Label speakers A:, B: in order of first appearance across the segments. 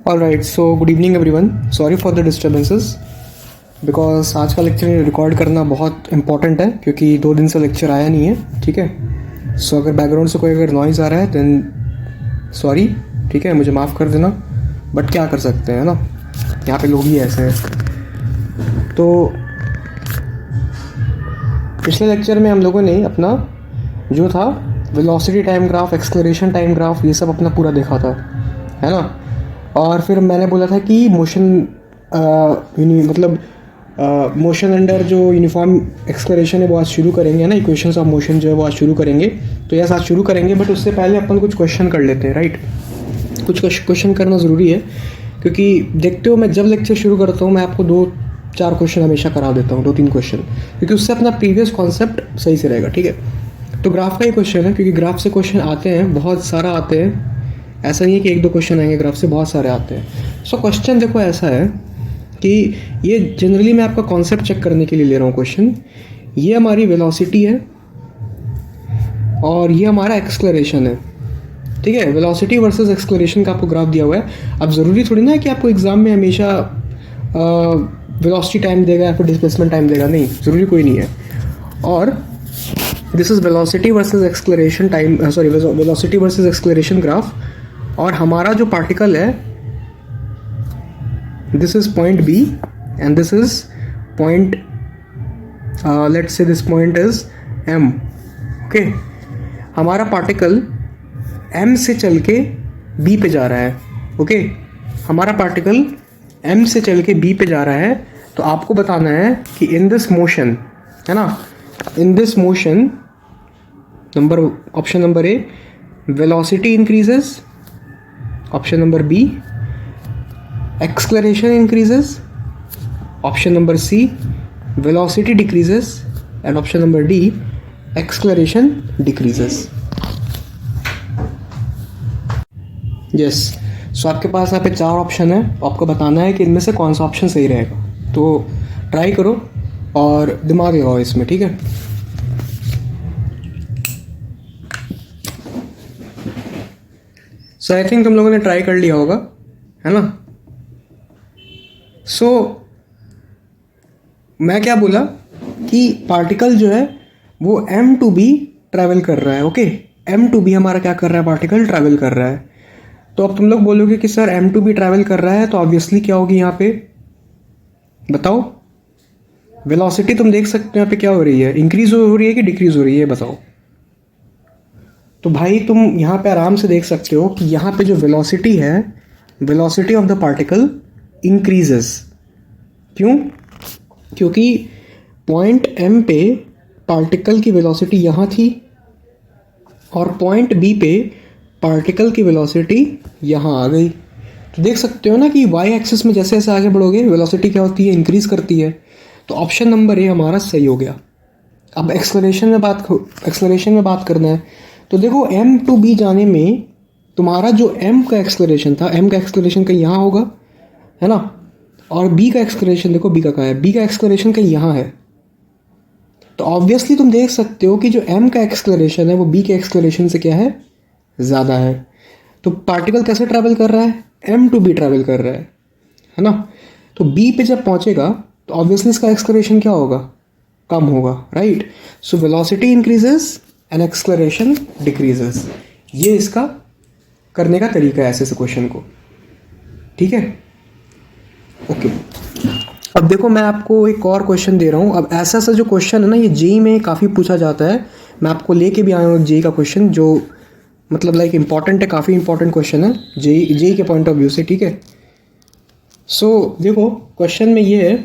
A: All right, so good evening everyone. Sorry for the disturbances because आज का lecture record करना बहुत important है क्योंकि 2 दिन से लेक्चर आया नहीं है। ठीक है, सो अगर बैकग्राउंड से कोई अगर नॉइज़ आ रहा है देन सॉरी, ठीक है, मुझे माफ़ कर देना। बट क्या कर सकते हैं ना, यहाँ पे लोग ही ऐसे हैं। तो पिछले लेक्चर में हम लोगों ने अपना जो था velocity time graph, acceleration time graph, ये सब अपना पूरा देखा था, है ना। और फिर मैंने बोला था कि मोशन मतलब मोशन अंडर जो यूनिफॉर्म एक्सेलरेशन है वो आज शुरू करेंगे ना, इक्वेशंस ऑफ मोशन जो है वो आज शुरू करेंगे। तो यस, आज शुरू करेंगे, बट उससे पहले अपन कुछ क्वेश्चन कर लेते हैं, राइट। कुछ क्वेश्चन करना ज़रूरी है क्योंकि देखते हो मैं जब लेक्चर शुरू करता हूँ मैं आपको 2-4 क्वेश्चन हमेशा करा देता हूँ, 2-3 क्वेश्चन, क्योंकि उससे अपना प्रीवियस कॉन्सेप्ट सही से रहेगा। ठीक है, तो ग्राफ का ही क्वेश्चन है क्योंकि ग्राफ से क्वेश्चन आते हैं, बहुत सारा आते हैं। ऐसा नहीं है कि 1-2 क्वेश्चन आएंगे, ग्राफ से बहुत सारे आते हैं। सो क्वेश्चन देखो ऐसा है कि ये जनरली मैं आपका कॉन्सेप्ट चेक करने के लिए ले रहा हूँ क्वेश्चन। ये हमारी वेलोसिटी है और ये हमारा एक्सेलरेशन है। ठीक है, वेलोसिटी वर्सेस एक्सेलरेशन का आपको ग्राफ दिया हुआ है। अब ज़रूरी थोड़ी ना है कि आपको एग्जाम में हमेशा वेलोसिटी टाइम देगा या फिर डिस्प्लेसमेंट टाइम देगा, नहीं, ज़रूरी कोई नहीं है। और this is velocity versus acceleration time, sorry, velocity versus acceleration graph. और हमारा जो पार्टिकल है this is point B and this is point, let's say this point is M. Okay, हमारा पार्टिकल एम से चल के बी पे जा रहा है। ओके, हमारा पार्टिकल एम से चल के बी पे जा रहा है। तो आपको बताना है कि इन दिस मोशन, है ना, in this motion, option number A, velocity increases, option number B acceleration increases, option number C velocity decreases and option number D acceleration decreases. Yes, so आपके पास यहाँ पे 4 ऑप्शन है, आपको बताना है कि इनमें से कौन सा ऑप्शन सही रहेगा। तो ट्राई करो और दिमाग लगाओ इसमें, ठीक है। सो आई थिंक तुम लोगों ने ट्राई कर लिया होगा, है ना। सो मैं क्या बोला कि पार्टिकल जो है वो एम टू बी ट्रैवल कर रहा है। ओके, एम टू बी हमारा क्या कर रहा है, पार्टिकल ट्रैवल कर रहा है। तो अब तुम लोग बोलोगे कि sir M to B travel कर रहा है तो ऑब्वियसली क्या होगी यहाँ पे, बताओ। वेलोसिटी तुम देख सकते हो यहाँ पे क्या हो रही है, इंक्रीज हो रही है कि डिक्रीज हो रही है, बताओ। तो भाई तुम यहाँ पे आराम से देख सकते हो कि यहाँ पे जो वेलोसिटी है, velocity of the particle increases. क्यों? क्योंकि पॉइंट एम पे पार्टिकल की वेलोसिटी यहाँ थी और पॉइंट बी पे पार्टिकल की वेलोसिटी यहाँ आ गई। तो देख सकते हो ना कि वाई एक्सिस में जैसे जैसे आगे बढ़ोगे वेलोसिटी क्या होती है, इंक्रीज करती है। तो ऑप्शन नंबर ए हमारा सही हो गया। अब एक्सेलरेशन में बात करना है। तो देखो एम टू बी जाने में तुम्हारा जो एम का एक्सेलरेशन था, एम का एक्सेलरेशन कहीं यहाँ होगा, है ना। और बी का एक्सेलरेशन देखो, बी का कहाँ है, बी का एक्सेलरेशन कहीं यहाँ है। तो ऑब्वियसली तुम देख सकते हो कि जो एम का एक्सेलरेशन है वो बी के एक्सेलरेशन से क्या है, ज़्यादा है। तो पार्टिकल कैसे ट्रैवल कर रहा है, एम टू बी ट्रैवल कर रहा है ना। तो बी पे जब पहुँचेगा तो ऑब्वियसली इसका एक्सेलरेशन क्या होगा, कम होगा, right. So velocity increases and acceleration decreases. ये इसका करने का तरीका है ऐसे क्वेश्चन को, ठीक है। ओके, अब देखो मैं आपको एक और क्वेश्चन दे रहा हूँ। अब ऐसा जो क्वेश्चन है ना, ये जेई में काफ़ी पूछा जाता है। मैं आपको लेके भी आया हूँ जेई का क्वेश्चन, जो मतलब लाइक इंपॉर्टेंट है, काफ़ी इंपॉर्टेंट क्वेश्चन है जेई के पॉइंट ऑफ व्यू से, ठीक है। सो देखो क्वेश्चन में ये है,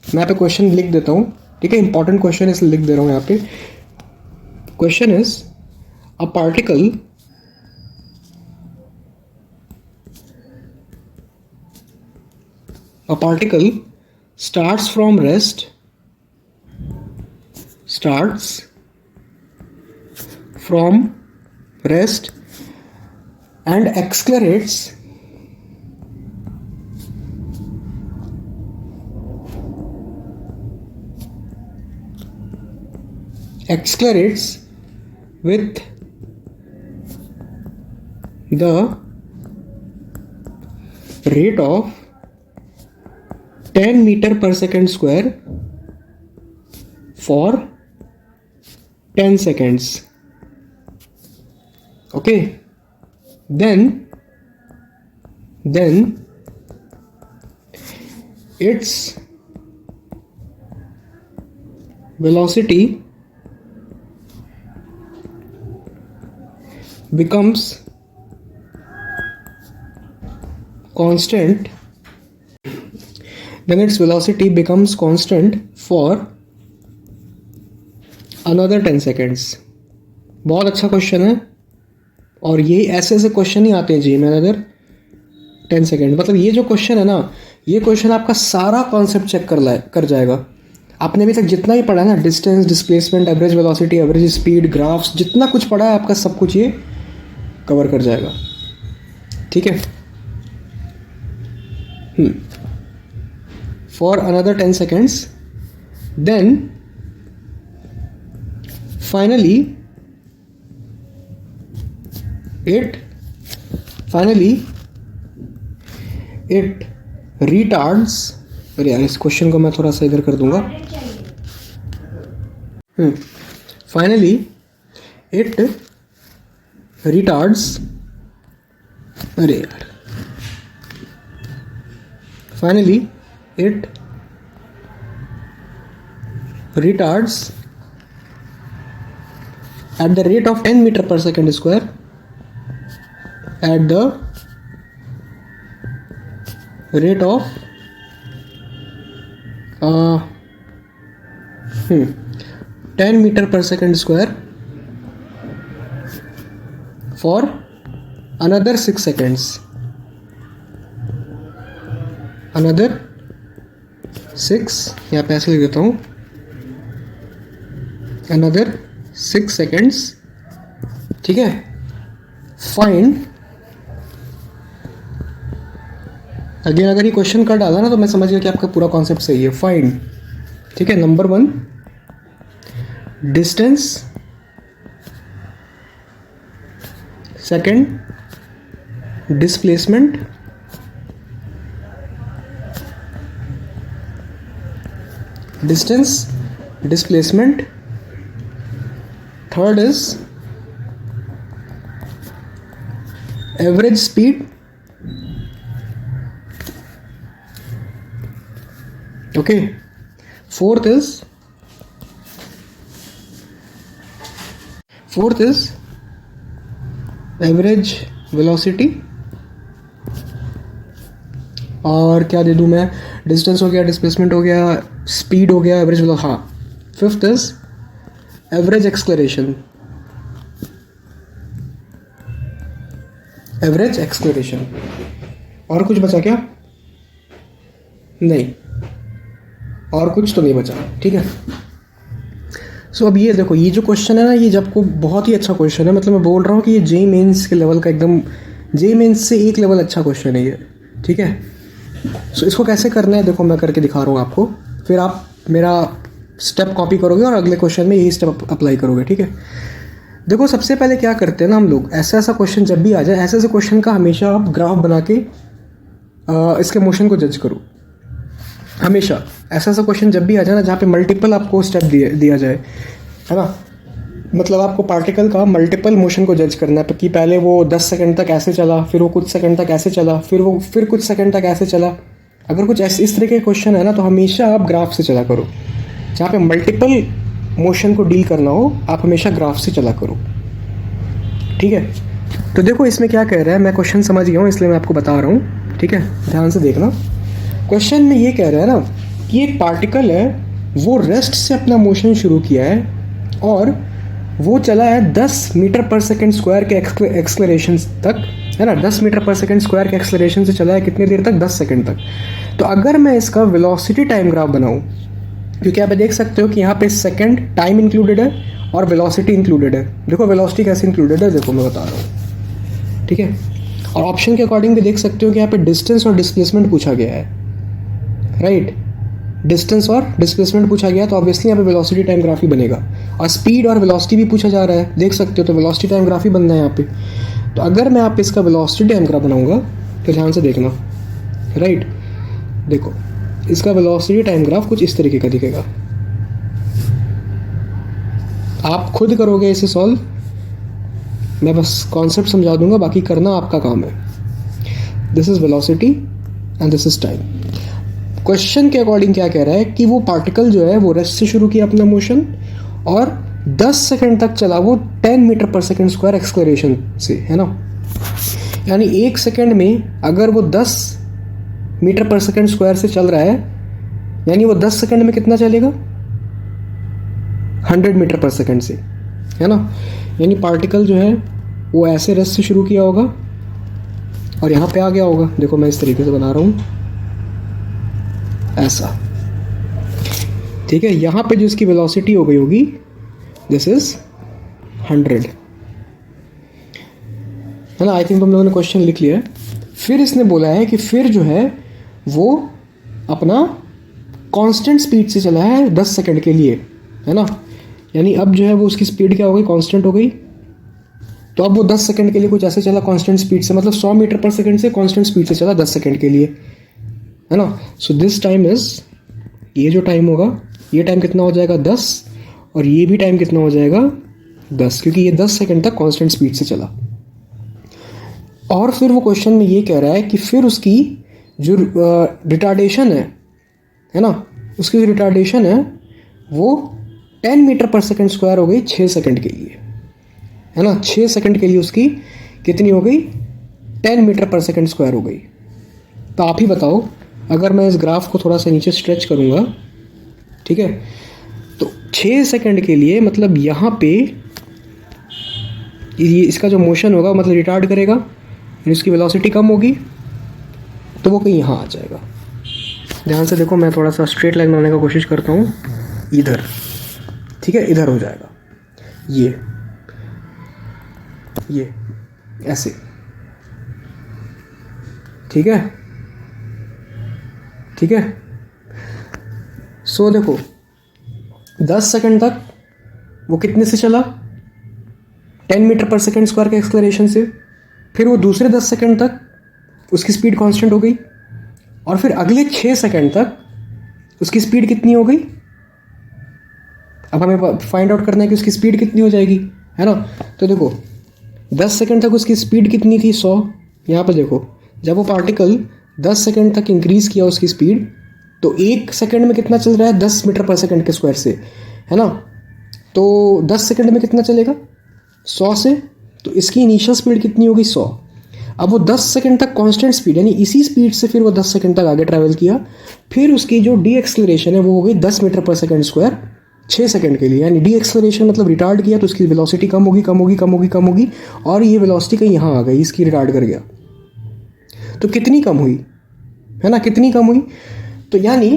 A: मैं यहाँ पे क्वेश्चन लिख देता हूँ, ठीक है। इंपॉर्टेंट क्वेश्चन है इसलिए लिख दे रहा हूँ यहाँ पे। Question is a particle starts from rest and accelerates with the rate of 10 meter per second square for 10 seconds. Okay, then its velocity becomes constant. Then its velocity becomes constant for another 10 seconds. बहुत अच्छा question है, और ये ऐसे ऐसे question ही आते हैं जी में अगर 10 सेकेंड। मतलब ये जो क्वेश्चन है ना, ये क्वेश्चन आपका सारा कॉन्सेप्ट चेक कर जाएगा। आपने अभी तक जितना भी पढ़ा है ना, distance, displacement, average velocity, average speed, graphs, जितना कुछ पढ़ा है आपका सब कुछ ये कवर कर जाएगा। ठीक है, for another 10 seconds, then finally it retards। अरे यार, इस क्वेश्चन को मैं थोड़ा सा इधर कर दूंगा। फाइनली इट retards, अरे यार, finally it retards at the rate of 10 meter per second square at the rate of 10 meter per second square for another 6 seconds. Another 6, यहाँ पे ऐसे लिख देता हूँ, another 6 seconds। ठीक है, फाइंड, अगेन अगर ये क्वेश्चन कर डाला ना तो मैं समझ गया कि आपका पूरा कॉन्सेप्ट सही है। फाइंड, ठीक है, number 1 distance, second displacement, displacement, third is average speed, okay, fourth is average velocity, और क्या दे दूं मैं, डिस्टेंस हो गया, डिस्प्लेसमेंट हो गया, स्पीड हो गया, एवरेज वेलोसिटी। हाँ, फिफ्थ इज एवरेज एक्सलरेशन, और कुछ बचा क्या? नहीं, और कुछ तो नहीं बचा। ठीक है, सो अब ये देखो, ये जो क्वेश्चन है ना, ये जब को बहुत ही अच्छा क्वेश्चन है। मतलब मैं बोल रहा हूँ कि ये जेईई मेंस के लेवल का, एकदम जेईई मेंस से एक लेवल अच्छा क्वेश्चन है ये। ठीक है, सो इसको कैसे करना है देखो, मैं करके दिखा रहा हूँ आपको, फिर आप मेरा स्टेप कॉपी करोगे और अगले क्वेश्चन में यही स्टेप अप्लाई करोगे। ठीक है, देखो सबसे पहले क्या करते हैं ना हम लोग, ऐसा क्वेश्चन जब भी आ जाए, ऐसे क्वेश्चन का हमेशा आप ग्राफ बना के इसके मोशन को जज करो। हमेशा ऐसा क्वेश्चन जब भी आ जाए ना, जहाँ पे मल्टीपल आपको स्टेप दिया जाए, है ना, मतलब आपको पार्टिकल का मल्टीपल मोशन को जज करना है कि पहले वो 10 सेकंड तक ऐसे चला, फिर वो कुछ सेकंड तक ऐसे चला, फिर कुछ सेकंड तक ऐसे चला। अगर कुछ इस तरह के क्वेश्चन है ना, तो हमेशा आप ग्राफ से चला करो। जहाँ पे मल्टीपल मोशन को डील करना हो, आप हमेशा ग्राफ से चला करो। ठीक है, तो देखो इसमें क्या कह रहा है, मैं क्वेश्चन समझ गया हूँ इसलिए मैं आपको बता रहा हूँ। ठीक है, ध्यान से देखना। क्वेश्चन में ये कह रहा है ना कि एक पार्टिकल है, वो रेस्ट से अपना मोशन शुरू किया है और वो चला है 10 मीटर पर सेकेंड स्क्वायर के एक्सलरेशन तक, है ना। 10 मीटर पर सेकेंड स्क्वायर के एक्सलरेशन से चला है कितनी देर तक? 10 सेकेंड तक। तो अगर मैं इसका वेलोसिटी टाइम ग्राफ बनाऊं, क्योंकि आप देख सकते हो कि यहाँ पे सेकेंड टाइम इंक्लूडेड है और वेलोसिटी इंक्लूडेड है। देखो वेलोसिटी कैसे इंक्लूडेड है, देखो मैं बता रहा हूँ। ठीक है, और ऑप्शन के अकॉर्डिंग भी देख सकते हो कि यहाँ पे डिस्टेंस और डिस्प्लेसमेंट पूछा गया है, राइट। डिस्टेंस और डिस्प्लेसमेंट पूछा गया तो ऑब्वियसली यहाँ पे वेलोसिटी टाइम ग्राफ ही बनेगा। और स्पीड और वेलोसिटी भी पूछा जा रहा है, देख सकते हो, तो वेलोसिटी टाइम ग्राफ ही बनना है यहाँ पे। तो अगर मैं आप इसका वेलोसिटी टाइम ग्राफ बनाऊंगा तो ध्यान से देखना, राइट। देखो इसका वेलोसिटी टाइम ग्राफ कुछ इस तरीके का दिखेगा। आप खुद करोगे इसे सॉल्व, मैं बस कॉन्सेप्ट समझा दूंगा, बाकी करना आपका काम है। This is velocity and this is time. Question के अकॉर्डिंग क्या कह रहा है कि वो पार्टिकल जो है वो रेस्ट से शुरू किया अपना मोशन और 10 सेकंड तक चला वो 10 metre per second square acceleration से, है ना। यानी 1 सेकंड में अगर वो 10 मीटर पर सेकंड स्क्वायर से चल रहा है, यानी वो 10 सेकंड में कितना चलेगा, 100 मीटर पर सेकंड से, है ना। यानी पार्टिकल जो है वो ऐसे रेस्ट से शुरू किया होगा और यहाँ पे आ गया होगा। देखो मैं इस तरीके से बना रहा हूँ, ऐसा, ठीक है। यहाँ पे जो इसकी वेलोसिटी हो गई होगी, दिस इज 100, है ना। आई थिंक तुम लोगों ने क्वेश्चन लिख लिया है। फिर इसने बोला है कि फिर जो है वो अपना कांस्टेंट स्पीड से चला है 10 सेकंड के लिए, है ना। यानी अब जो है वो उसकी स्पीड क्या हो गई, कांस्टेंट हो गई। तो अब वो 10 सेकंड के लिए कुछ ऐसे चला कांस्टेंट स्पीड से, मतलब 100 मीटर पर सेकंड से कांस्टेंट स्पीड से चला 10 सेकंड के लिए, है ना। सो दिस टाइम इज, ये जो टाइम होगा, ये टाइम कितना हो जाएगा 10, और ये भी टाइम कितना हो जाएगा 10, क्योंकि ये 10 सेकंड तक कांस्टेंट स्पीड से चला। और फिर वो क्वेश्चन में ये कह रहा है कि फिर उसकी जो रिटार्डेशन है ना, उसकी जो रिटार्डेशन है वो 10 मीटर पर सेकंड स्क्वायर हो गई 6 सेकंड के लिए, है ना। 6 सेकंड के लिए उसकी कितनी हो गई, 10 मीटर पर सेकंड स्क्वायर हो गई। तो आप ही बताओ, अगर मैं इस ग्राफ को थोड़ा सा नीचे स्ट्रेच करूँगा, ठीक है, तो 6 सेकंड के लिए मतलब यहाँ पे ये इसका जो मोशन होगा मतलब रिटार्ड करेगा, इसकी वेलोसिटी कम होगी, तो वो कहीं यहाँ आ जाएगा। ध्यान से देखो, मैं थोड़ा सा स्ट्रेट लाइन बनाने का कोशिश करता हूँ, इधर, ठीक है, इधर हो जाएगा, ये ऐसे, ठीक है, ठीक है। सो देखो 10 सेकंड तक वो कितने से चला, 10 मीटर पर सेकंड स्क्वायर के एक्सेलरेशन से। फिर वो दूसरे 10 सेकंड तक उसकी स्पीड कांस्टेंट हो गई, और फिर अगले 6 सेकंड तक उसकी स्पीड कितनी हो गई। अब हमें फाइंड आउट करना है कि उसकी स्पीड कितनी हो जाएगी, है ना। तो देखो 10 सेकंड तक उसकी स्पीड कितनी थी, 100। यहाँ पर देखो, जब वो पार्टिकल 10 सेकंड तक इंक्रीज़ किया उसकी स्पीड, तो 1 सेकंड में कितना चल रहा है, 10 मीटर पर सेकंड के स्क्वायर से, है ना। तो 10 सेकंड में कितना चलेगा, 100 से, तो इसकी इनिशियल स्पीड कितनी होगी, 100। अब वो 10 सेकंड तक कांस्टेंट स्पीड, यानी इसी स्पीड से फिर वो 10 सेकंड तक आगे ट्रैवल किया। फिर उसकी जो डी एक्सेलरेशन है वो हो गई 10 metre per second square 6 second के लिए। यानी डी एक्सेलरेशन मतलब रिटार्ड किया, तो उसकी वेलोसिटी कम होगी, और ये वेलोसिटी कहीं यहाँ आ गई, इसकी रिटार्ड कर गया। तो कितनी कम हुई, है ना, कितनी कम हुई। तो यानी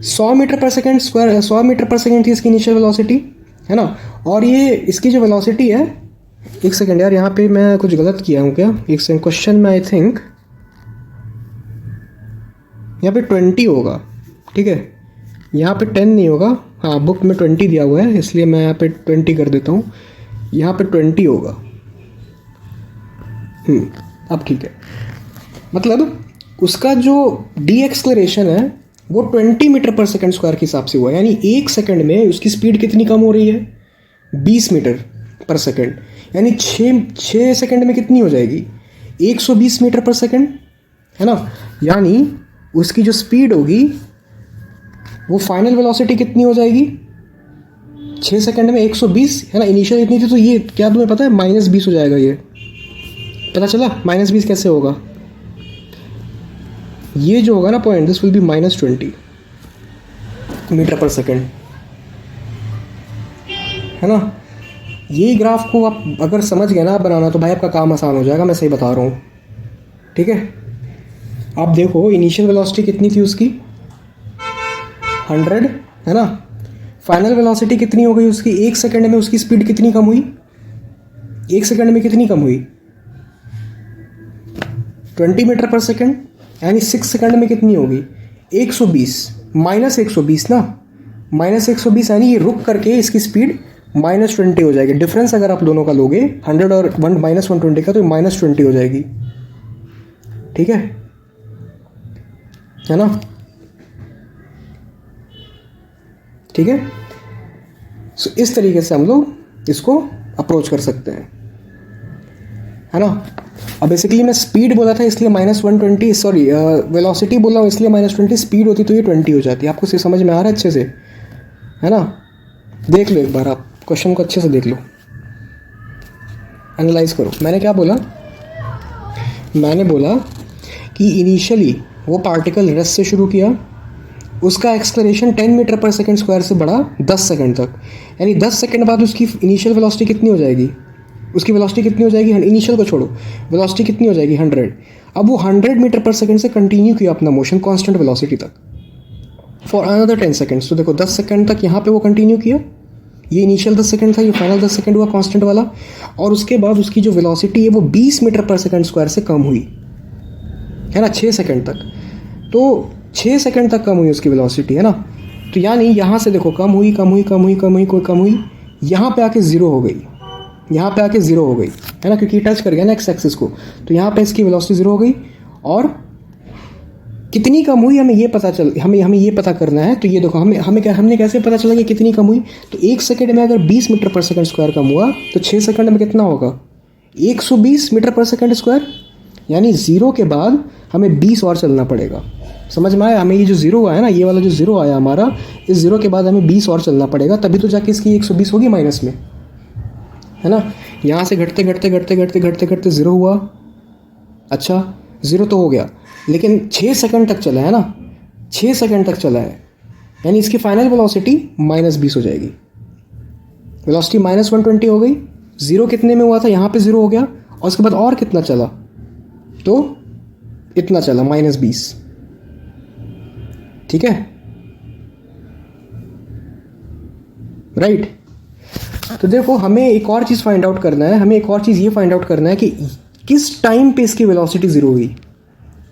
A: 100 metre per second square, 100 metre per second थी इसकी इनिशियल वेलोसिटी, है ना। और ये इसकी जो वेलोसिटी है, एक सेकंड यार, यहाँ पे मैं कुछ गलत किया हूँ क्या, एक सेकंड, क्वेश्चन में आई थिंक यहाँ पे 20 होगा, ठीक है, यहाँ पे 10 नहीं होगा। हाँ, बुक में 20 दिया हुआ है, इसलिए मैं यहाँ पे 20 कर देता हूँ, यहाँ पे 20 होगा। अब ठीक है, मतलब उसका जो डी एक्सेलरेशन है वो 20 मीटर पर सेकंड स्क्वायर के हिसाब से हुआ। यानी 1 सेकंड में उसकी स्पीड कितनी कम हो रही है, 20 मीटर पर सेकंड। यानी 6 सेकंड में कितनी हो जाएगी, 120 मीटर पर सेकंड, है ना। यानी उसकी जो स्पीड होगी वो फाइनल वेलोसिटी कितनी हो जाएगी, 6 सेकंड में 120, है ना। इनिशियल इतनी थी, तो ये क्या तुम्हें पता है, -20 हो जाएगा। ये पता चला -20 कैसे होगा, ये जो होगा ना point, this will be -20 metre per second, है ना। ये ग्राफ को आप अगर समझ गए ना बनाना, तो भाई आपका काम आसान हो जाएगा, मैं सही बता रहा हूँ, ठीक है। आप देखो इनिशियल वेलोसिटी कितनी थी उसकी, 100, है ना। फाइनल वेलोसिटी कितनी हो गई उसकी, 1 सेकंड में उसकी स्पीड कितनी कम हुई, 1 सेकंड में कितनी कम हुई, 20 मीटर पर सेकंड। यानी 6 सेकंड में कितनी होगी, 120, -120 ना, -120, यानी ये रुक करके इसकी स्पीड -20 हो जाएगी। डिफरेंस अगर आप दोनों का लोगे 100 और -120 का, तो -20 हो जाएगी, ठीक है ना? ठीक है, सो इस तरीके से हम लोग इसको अप्रोच कर सकते हैं, है ना? अब बेसिकली मैं स्पीड बोला था इसलिए -120, सॉरी वेलोसिटी बोला हूँ इसलिए -20, स्पीड होती तो ये 20 हो जाती। आपको से समझ में आ रहा है अच्छे से, है ना? देख लो एक बार, आप क्वेश्चन को अच्छे से देख लो, एनालाइज करो। मैंने क्या बोला? मैंने बोला कि इनिशियली वो पार्टिकल रेस्ट से शुरू किया, उसका acceleration 10 metre per second square से बढ़ा 10 सेकंड तक, यानी 10 सेकंड बाद उसकी इनिशियल वेलोसिटी कितनी हो जाएगी? उसकी वेलोसिटी कितनी हो जाएगी? इनिशियल को छोड़ो, वेलोसिटी कितनी हो जाएगी? 100। अब वो 100 मीटर पर सेकंड से कंटिन्यू किया अपना मोशन कांस्टेंट वेलोसिटी तक फॉर अनदर 10 सेकंड्स। तो देखो 10 सेकंड तक यहाँ पे वो कंटिन्यू किया, ये इनिशियल 10 सेकंड था, ये फाइनल 10 सेकंड हुआ कांस्टेंट वाला, और उसके बाद उसकी जो वेलोसिटी है वो 20 मीटर पर सेकंड स्क्वायर से कम हुई, है ना, 6 सेकंड तक। तो 6 सेकंड तक कम हुई उसकी वेलोसिटी, है ना? तो यानी यहाँ से देखो कम हुई, यहाँ पे आके ज़ीरो हो गई, यहाँ पे आके ज़ीरो हो गई, है ना, क्योंकि टच कर गया ना एक्स एक्सिस को। तो यहाँ पे इसकी वेलोसिटी ज़ीरो हो गई, और कितनी कम हुई हमें ये पता करना है। तो ये देखो हमने कैसे पता चला कि कितनी कम हुई? तो 1 सेकंड में अगर 20 मीटर पर सेकंड स्क्वायर कम हुआ तो 6 सेकंड में कितना होगा? 120 मीटर पर सेकंड स्क्वायर, यानी ज़ीरो के बाद हमें 20 और चलना पड़ेगा। समझ में आया? हमें ये जो ज़ीरो आया ना, ये वाला जो ज़ीरो आया हमारा, इस ज़ीरो के बाद हमें 20 और चलना पड़ेगा, तभी तो जाके इसकी 120 होगी माइनस में, है ना? यहाँ से घटते ज़ीरो हुआ, अच्छा ज़ीरो तो हो गया, लेकिन 6 सेकंड तक चला है ना, 6 सेकंड तक चला है, यानी इसकी फाइनल वेलोसिटी -20 हो जाएगी। वेलोसिटी -120 हो गई, ज़ीरो कितने में हुआ था? यहाँ पे ज़ीरो हो गया, और उसके बाद और कितना चला? तो इतना चला, -20, ठीक है, राइट? तो देखो हमें एक और चीज़ फाइंड आउट करना है, हमें एक और चीज़ ये फाइंड आउट करना है कि किस टाइम पे इसकी वेलोसिटी ज़ीरो हुई,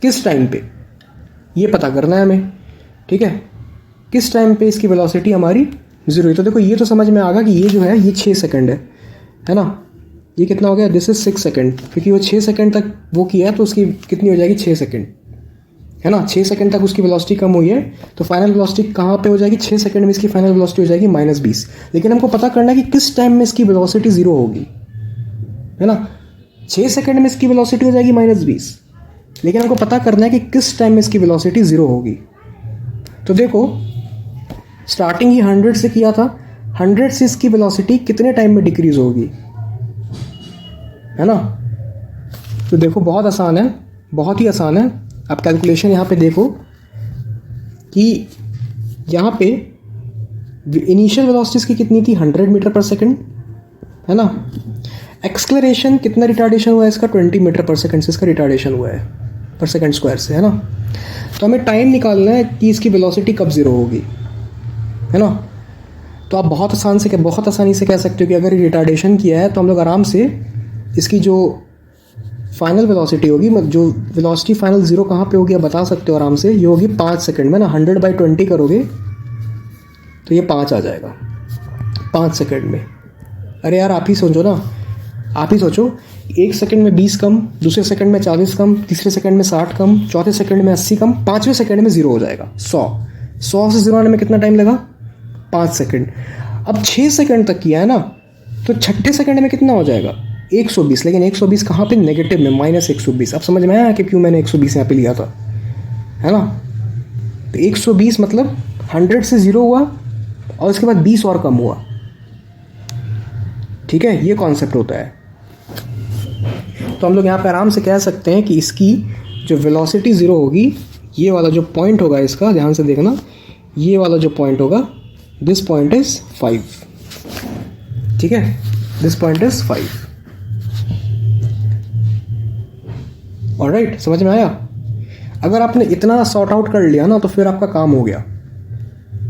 A: किस टाइम पे, ये पता करना है हमें, ठीक है? किस टाइम पे इसकी वेलोसिटी हमारी ज़ीरो हुई। तो देखो ये तो समझ में आ गया कि ये जो है ये 6 सेकंड है ना? ये कितना हो गया? दिस इज 6 सेकंड, क्योंकि वो 6 सेकंड तक वो किया है, तो उसकी कितनी हो जाएगी? 6 सेकंड, है ना? 6 सेकंड तक उसकी वेलोसिटी कम हुई है, तो फाइनल वेलोसिटी कहाँ पे हो जाएगी? 6 सेकंड में इसकी फाइनल वेलोसिटी हो जाएगी -20। लेकिन हमको पता करना है कि किस टाइम में इसकी वेलोसिटी ज़ीरो होगी, है ना? 6 सेकंड में इसकी वेलोसिटी हो जाएगी -20, लेकिन हमको पता करना है कि किस टाइम में इसकी वेलोसिटी ज़ीरो होगी। तो देखो स्टार्टिंग ही 100 से किया था, 100 से इसकी वेलोसिटी कितने टाइम में डिक्रीज होगी, है ना? तो देखो बहुत आसान है, बहुत ही आसान है। आप कैलकुलेशन यहाँ पे देखो कि यहाँ पे इनिशियल वेलोसिटी इसकी कितनी थी? 100 मीटर पर सेकंड, है ना? एक्सेलरेशन कितना रिटार्डेशन हुआ है इसका? 20 मीटर पर सेकंड से इसका रिटार्डेशन हुआ है पर सेकंड स्क्वायर से, है ना? तो हमें टाइम निकालना है कि इसकी वेलोसिटी कब ज़ीरो होगी, है ना? तो आप बहुत आसानी से कह सकते हो कि अगर रिटार्डेशन किया है तो हम लोग आराम से इसकी जो फाइनल वेलोसिटी होगी, जो वेलोसिटी फाइनल ज़ीरो कहाँ पे होगी आप बता सकते हो आराम से, ये होगी 5 सेकंड में ना। 100/20 करोगे तो ये 5 आ जाएगा 5 सेकंड में। अरे यार आप ही सोचो ना, आप ही सोचो, 1 सेकंड में 20 कम, दूसरे सेकंड में 40 कम, तीसरे सेकंड में 60 कम, चौथे सेकंड में 80 कम, पाँचवें सेकंड में ज़ीरो हो जाएगा 100 से ज़ीरो आने में कितना टाइम लगा? 5 सेकंड। अब 6 सेकंड तक किया है ना, तो छठे सेकंड में कितना हो जाएगा? 120। लेकिन 120 कहाँ पे? नेगेटिव में, -120। अब समझ में आया कि क्यों मैंने 120 यहाँ पे लिया था, है ना? तो 120 मतलब 100 से ज़ीरो हुआ और उसके बाद 20 और कम हुआ, ठीक है? ये कॉन्सेप्ट होता है। तो हम लोग यहाँ पे आराम से कह सकते हैं कि इसकी जो वेलोसिटी ज़ीरो होगी, ये वाला जो पॉइंट होगा इसका, ध्यान से देखना, ये वाला जो पॉइंट होगा, दिस पॉइंट इज़ 5, ठीक है? This point is 5। ऑलराइट, समझ में आया? अगर आपने इतना सॉर्ट आउट कर लिया ना तो फिर आपका काम हो गया।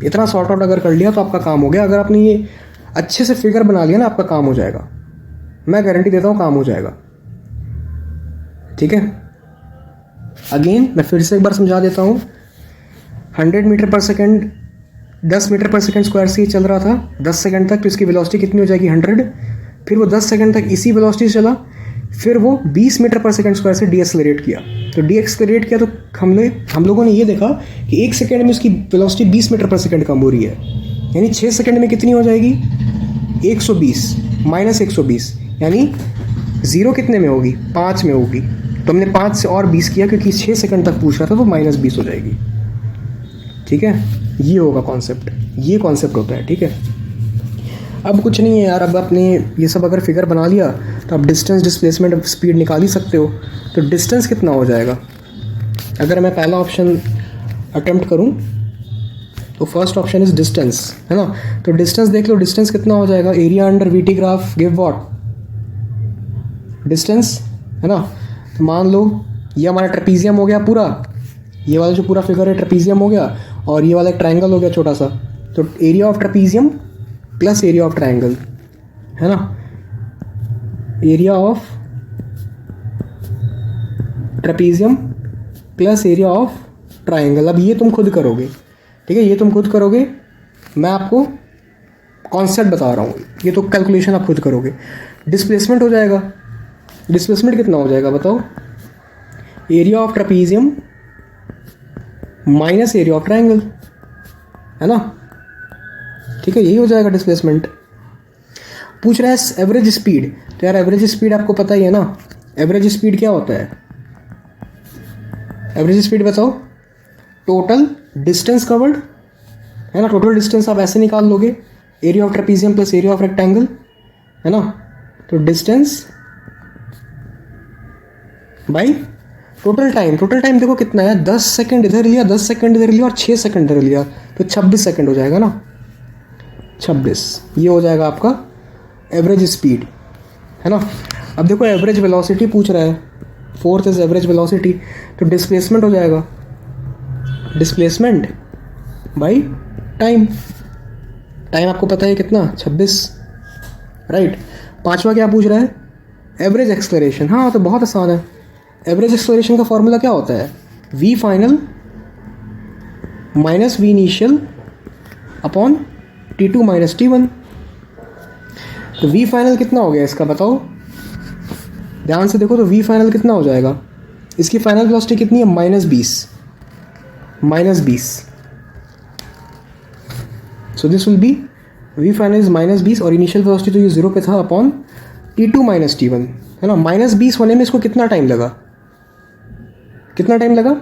A: इतना सॉर्ट आउट अगर कर लिया तो आपका काम हो गया। अगर आपने ये अच्छे से फिगर बना लिया ना, आपका काम हो जाएगा, मैं गारंटी देता हूँ काम हो जाएगा, ठीक है? अगेन मैं फिर से एक बार समझा देता हूँ। 100 metre per second 10 metre per second square से चल रहा था 10 सेकंड तक, तो इसकी वेलोसिटी कितनी हो जाएगी? 100। फिर वो 10 सेकंड तक इसी वेलोसिटी से चला, फिर वो 20 मीटर पर सेकंड स्क्वायर से डीएक्सेलरेट किया, तो डीएक्सलरेट किया तो हम लोगों ने ये देखा कि 1 सेकेंड में उसकी वेलोसिटी 20 मीटर पर सेकेंड कम हो रही है, यानी 6 सेकेंड में कितनी हो जाएगी 120 माइनस 120, यानी 0 कितने में होगी 5 में होगी। तो हमने 5 से और 20 किया क्योंकि 6 सेकंड तक पूछ रहा था तो माइनस 20 हो जाएगी। ठीक है, ये होगा कॉन्सेप्ट, ये कॉन्सेप्ट होता है। ठीक है, अब कुछ नहीं है यार, अब आपने ये सब अगर फिगर बना लिया तो आप डिस्टेंस, डिस्प्लेसमेंट, स्पीड निकाल ही सकते हो। तो डिस्टेंस कितना हो जाएगा, अगर मैं पहला ऑप्शन अटेम्प्ट करूँ तो फर्स्ट ऑप्शन इज डिस्टेंस, है ना। तो डिस्टेंस देख लो, डिस्टेंस कितना हो जाएगा, area under VT graph give what, distance, है ना। तो मान लो ये हमारा ट्रेपीजियम हो गया पूरा, ये वाला जो पूरा फिगर है ट्रेपीजियम हो गया, और ये वाला एक ट्रायंगल हो गया छोटा सा। तो area of trapezium plus area of triangle, है ना, area of trapezium plus area of triangle. अब ये तुम खुद करोगे, ठीक है, ये तुम खुद करोगे, मैं आपको कॉन्सेप्ट बता रहा हूँ, ये तो कैलकुलेशन आप खुद करोगे। डिस्प्लेसमेंट हो जाएगा, डिस्प्लेसमेंट कितना हो जाएगा बताओ, area of trapezium minus area of triangle, है ना। ठीक है, यही हो जाएगा डिस्प्लेसमेंट। पूछ रहा है एवरेज स्पीड, तो यार एवरेज स्पीड आपको पता ही है ना, एवरेज स्पीड क्या होता है, एवरेज स्पीड बताओ, टोटल डिस्टेंस कवर्ड, है ना। टोटल डिस्टेंस आप ऐसे निकाल लोगे, area of trapezium plus area of rectangle, है ना। तो distance by total time, total time देखो कितना है, 10 सेकंड इधर लिया, 10 सेकंड इधर लिया और 6 सेकंड इधर लिया, तो 26 सेकंड हो जाएगा ना, 26, ये हो जाएगा आपका एवरेज स्पीड, है ना। अब देखो एवरेज वेलोसिटी पूछ रहा है, फोर्थ इज एवरेज वेलोसिटी, तो डिस्प्लेसमेंट हो जाएगा, डिस्प्लेसमेंट बाई टाइम, टाइम आपको पता है कितना 26, राइट। पांचवा क्या पूछ रहा है, एवरेज एक्सलरेशन, हाँ तो बहुत आसान है, एवरेज एक्सलरेशन का फॉर्मूला क्या होता है, V final minus V initial upon T2 minus T1। तो वी फाइनल कितना हो गया इसका बताओ, ध्यान से देखो, तो वी फाइनल कितना हो जाएगा, इसकी फाइनल वेलोसिटी कितनी है -20, so this will be V final is -20 और इनिशियल वेलोसिटी तो ये 0 पे था अपॉन T2 माइनस T1, है ना। -20 होने में इसको कितना टाइम लगा, कितना टाइम लगा,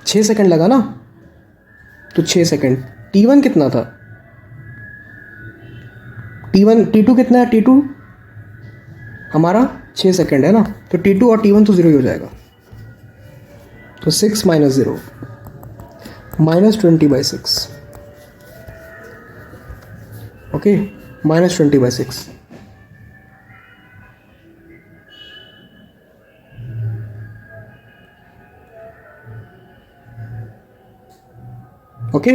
A: 6 सेकंड लगा ना, तो 6 सेकंड। T1 कितना था, T2 कितना है, T2 हमारा 6 सेकंड है ना, तो T2 और T1 तो 0 ही हो जाएगा, तो 6 माइनस 0 -20/6, ओके, -20/6। ओके,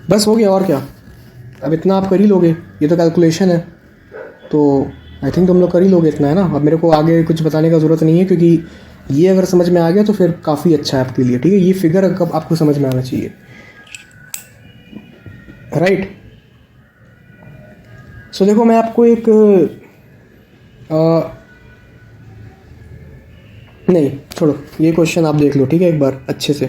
A: बस हो गया और क्या, अब इतना आप कर ही लोगे, ये तो कैलकुलेशन है, तो आई थिंक तुम लोग कर ही लोगे इतना, है ना। अब मेरे को आगे कुछ बताने का ज़रूरत नहीं है, क्योंकि ये अगर समझ में आ गया तो फिर काफ़ी अच्छा है आपके लिए, ठीक है। ये फिगर कब आपको समझ में आना चाहिए, राइट। सो देखो मैं आपको एक नहीं छोड़ो, ये क्वेश्चन आप देख लो, ठीक है, एक बार अच्छे से,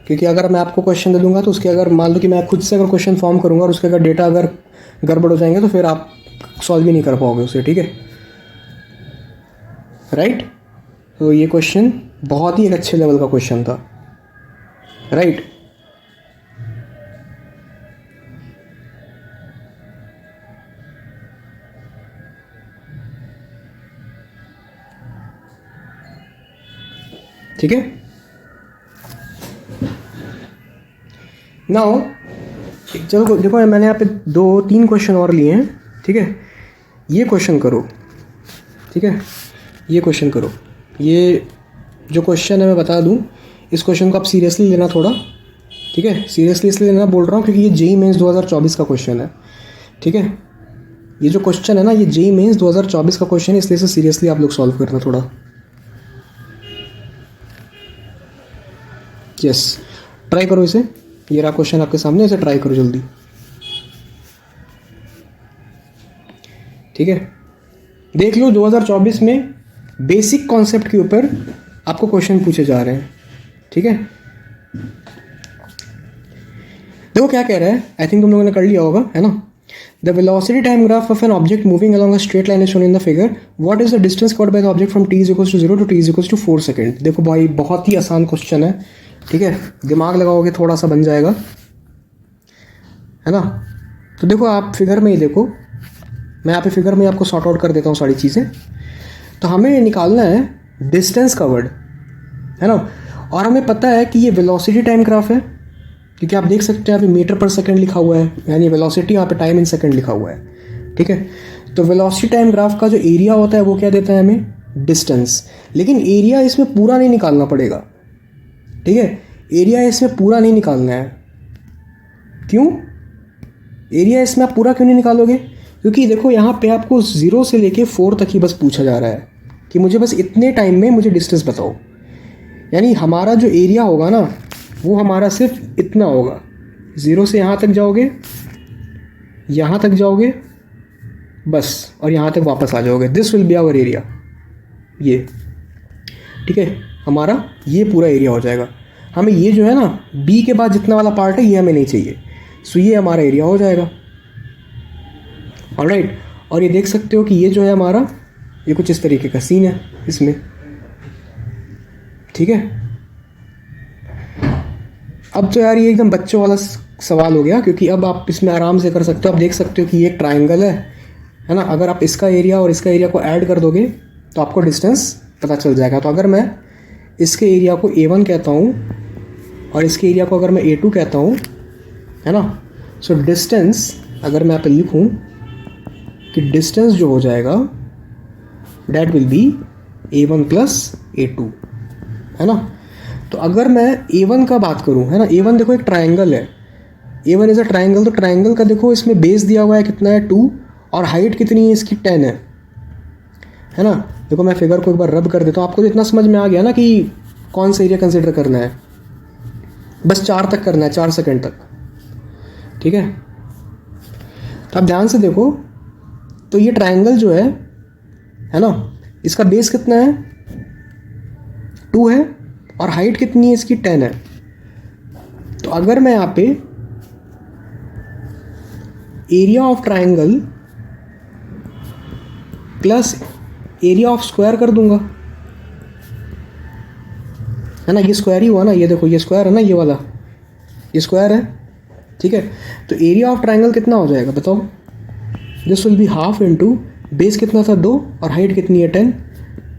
A: क्योंकि अगर मैं आपको क्वेश्चन दे दूंगा तो उसके अगर मान लो कि मैं खुद से अगर क्वेश्चन फॉर्म करूंगा और उसके अगर डेटा अगर गड़बड़ हो जाएंगे तो फिर आप सॉल्व भी नहीं कर पाओगे उसे, ठीक है, राइट। तो ये क्वेश्चन बहुत ही एक अच्छे लेवल का क्वेश्चन था, राइट। ठीक है, नाउ चलो देखो मैंने यहाँ पे 2-3 क्वेश्चन और लिए हैं, ठीक है। ये क्वेश्चन करो, ठीक है, ये क्वेश्चन करो, ये जो क्वेश्चन है मैं बता दूँ, इस क्वेश्चन को आप सीरियसली लेना थोड़ा, ठीक है। सीरियसली इसलिए लेना बोल रहा हूँ क्योंकि ये जेईई मेंस 2024 का क्वेश्चन है, ठीक है। ये जो क्वेश्चन है ना, ये जेईई मेंस 2024 का क्वेश्चन है, इसलिए इसे सीरियसली आप लोग सॉल्व करना थोड़ा, यस। ट्राई करो इसे, ये रहा क्वेश्चन आपके सामने, इसे ट्राई करो जल्दी, ठीक है। देख लो 2024 में बेसिक कॉन्सेप्ट के ऊपर आपको क्वेश्चन पूछे जा रहे हैं, ठीक है। देखो क्या कह रहा है, आई थिंक तुम लोगों ने कर लिया होगा, है ना। The velocity time graph of an object moving along a straight line is shown in the figure. What is the distance covered by the object from t is equals to 0 to t is equals to 4 second. देखो भाई बहुत ही आसान question है, ठीक है, दिमाग लगाओगे थोड़ा सा बन जाएगा, है ना। तो देखो आप फिगर में ही देखो, मैं यहाँ पे फिगर में आपको सॉर्ट आउट कर देता हूँ सारी चीज़ें। तो हमें निकालना है डिस्टेंस कवर्ड, है ना, और हमें पता है कि ये वेलोसिटी टाइम ग्राफ है, क्योंकि आप देख सकते हैं यहाँ पे मीटर पर सेकंड लिखा हुआ है, यानी वेलोसिटी यहाँ पे टाइम इन सेकंड लिखा हुआ है, ठीक है। तो वेलोसिटी टाइम ग्राफ का जो एरिया होता है वो क्या देता है हमें, डिस्टेंस। लेकिन एरिया इसमें पूरा नहीं निकालना पड़ेगा, ठीक है, एरिया इसमें पूरा नहीं निकालना है। क्यों एरिया इसमें आप पूरा क्यों नहीं निकालोगे? क्योंकि देखो यहाँ पे आपको 0 से लेके 4 तक ही बस पूछा जा रहा है कि मुझे बस इतने टाइम में मुझे डिस्टेंस बताओ, यानी हमारा जो एरिया होगा ना वो हमारा सिर्फ इतना होगा, 0 से यहाँ तक जाओगे, यहाँ तक जाओगे बस, और यहाँ तक वापस आ जाओगे। This will be our area, ये, ठीक है, हमारा ये पूरा एरिया हो जाएगा। हमें ये जो है ना बी के बाद जितना वाला पार्ट है ये हमें नहीं चाहिए, सो ये हमारा एरिया हो जाएगा, ऑलराइट। और ये देख सकते हो कि ये जो है हमारा, ये कुछ इस तरीके का सीन है इसमें, ठीक है। अब तो यार ये एकदम बच्चों वाला सवाल हो गया, क्योंकि अब आप इसमें आराम से कर सकते हो। आप देख सकते हो कि ये एक ट्राइंगल है ना, अगर आप इसका एरिया और इसका एरिया को ऐड कर दोगे तो आपको डिस्टेंस पता चल जाएगा। तो अगर मैं इसके एरिया को A1 कहता हूँ और इसके एरिया को अगर मैं A2 कहता हूँ, है ना, सो डिस्टेंस अगर मैं यहाँ पे लिखूँ कि डिस्टेंस जो हो जाएगा that will be A1 plus A2, है ना। तो अगर मैं A1 का बात करूँ, है ना, A1 देखो एक ट्राइंगल है, A1 इज़ अ ट्राइंगल। तो ट्राइंगल का देखो इसमें बेस दिया हुआ है कितना है 2, और हाइट कितनी है इसकी 10 है ना। देखो मैं फिगर को एक बार रब कर देता हूँ, आपको तो इतना समझ में आ गया ना कि कौन सा एरिया कंसिडर करना है। बस 4 तक करना है, 4 सेकंड तक, ठीक है। तो आप ध्यान से देखो, तो ये ट्राइंगल जो है ना, इसका बेस कितना है 2 है, और हाइट कितनी है इसकी 10 है। तो अगर मैं यहाँ पे area of triangle plus area of square कर दूंगा, है ना, ये स्क्वायर ही हुआ ना, ये देखो ये स्क्वायर है ना, ये वाला ये स्क्वायर है, ठीक है। तो एरिया ऑफ ट्राइंगल कितना हो जाएगा बताओ, this will be half into base कितना था 2 और हाइट कितनी है 10,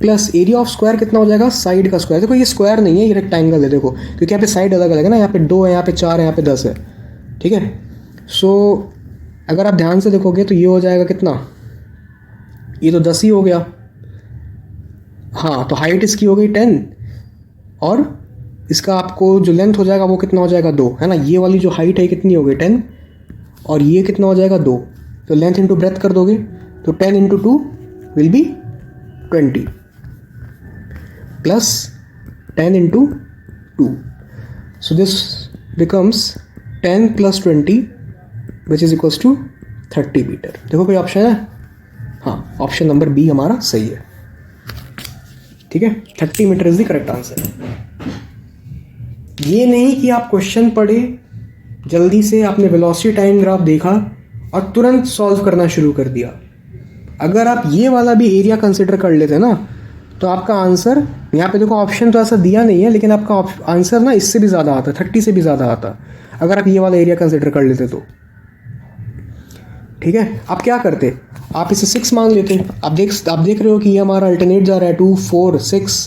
A: प्लस एरिया ऑफ स्क्वायर कितना हो जाएगा साइड का स्क्वायर। देखो ये स्क्वायर नहीं है, ये रेक्टेंगल है, देखो क्योंकि यहाँ पे साइड अलग अलग है ना, यहाँ पे 2 है, यहाँ पे 4 है, यहाँ पे 10 है, ठीक है। सो अगर आप ध्यान से देखोगे तो ये हो जाएगा कितना, ये तो 10 ही हो गया, हाँ। तो हाइट इसकी हो गई 10, और इसका आपको जो लेंथ हो जाएगा वो कितना हो जाएगा 2, है ना। ये वाली जो हाइट है कितनी हो गई 10, और ये कितना हो जाएगा 2, तो लेंथ इंटू ब्रेथ कर दोगे तो 10 into 2 will be 20 plus 10 into 2, so this becomes 10 plus 20 which is equals to 30 metre. देखो कोई ऑप्शन है, हाँ, ऑप्शन नंबर बी हमारा सही है, ठीक है। 30 metre is the correct answer. ये नहीं कि आप क्वेश्चन पढ़े, जल्दी से आपने वेलोसिटी टाइम ग्राफ देखा और तुरंत सॉल्व करना शुरू कर दिया। अगर आप ये वाला भी एरिया कंसिडर कर लेते ना तो आपका आंसर, यहाँ पे देखो ऑप्शन तो ऐसा दिया नहीं है, लेकिन आपका आंसर ना इससे भी ज़्यादा आता, 30 से भी ज़्यादा आता, अगर आप ये वाला एरिया कंसिडर कर लेते तो, ठीक है। आप क्या करते, आप इसे 6 मान लेते। आप देख रहे हो कि ये हमारा अल्टरनेट जा रहा है 2 4 6,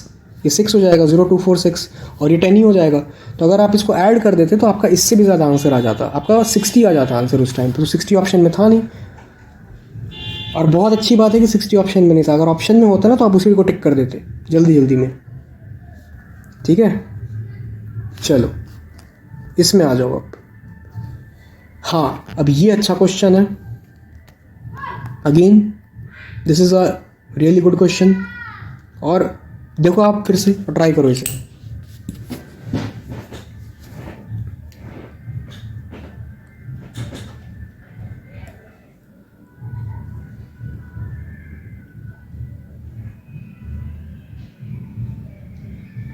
A: ये 6 हो जाएगा, 0 2 4 6, और ये 10 ही हो जाएगा। तो अगर आप इसको ऐड कर देते तो आपका इससे भी ज़्यादा आंसर आ जाता, आपका 60 आ जाता आंसर उस टाइम पे। तो 60 ऑप्शन में था नहीं, और बहुत अच्छी बात है कि 60 ऑप्शन में नहीं था। अगर ऑप्शन में होता ना तो आप उसी को टिक कर देते जल्दी जल्दी में, ठीक है। चलो इसमें आ जाओ अब। हाँ, अब ये अच्छा क्वेश्चन है, again this is a really good question. और देखो आप फिर से ट्राई करो इसे।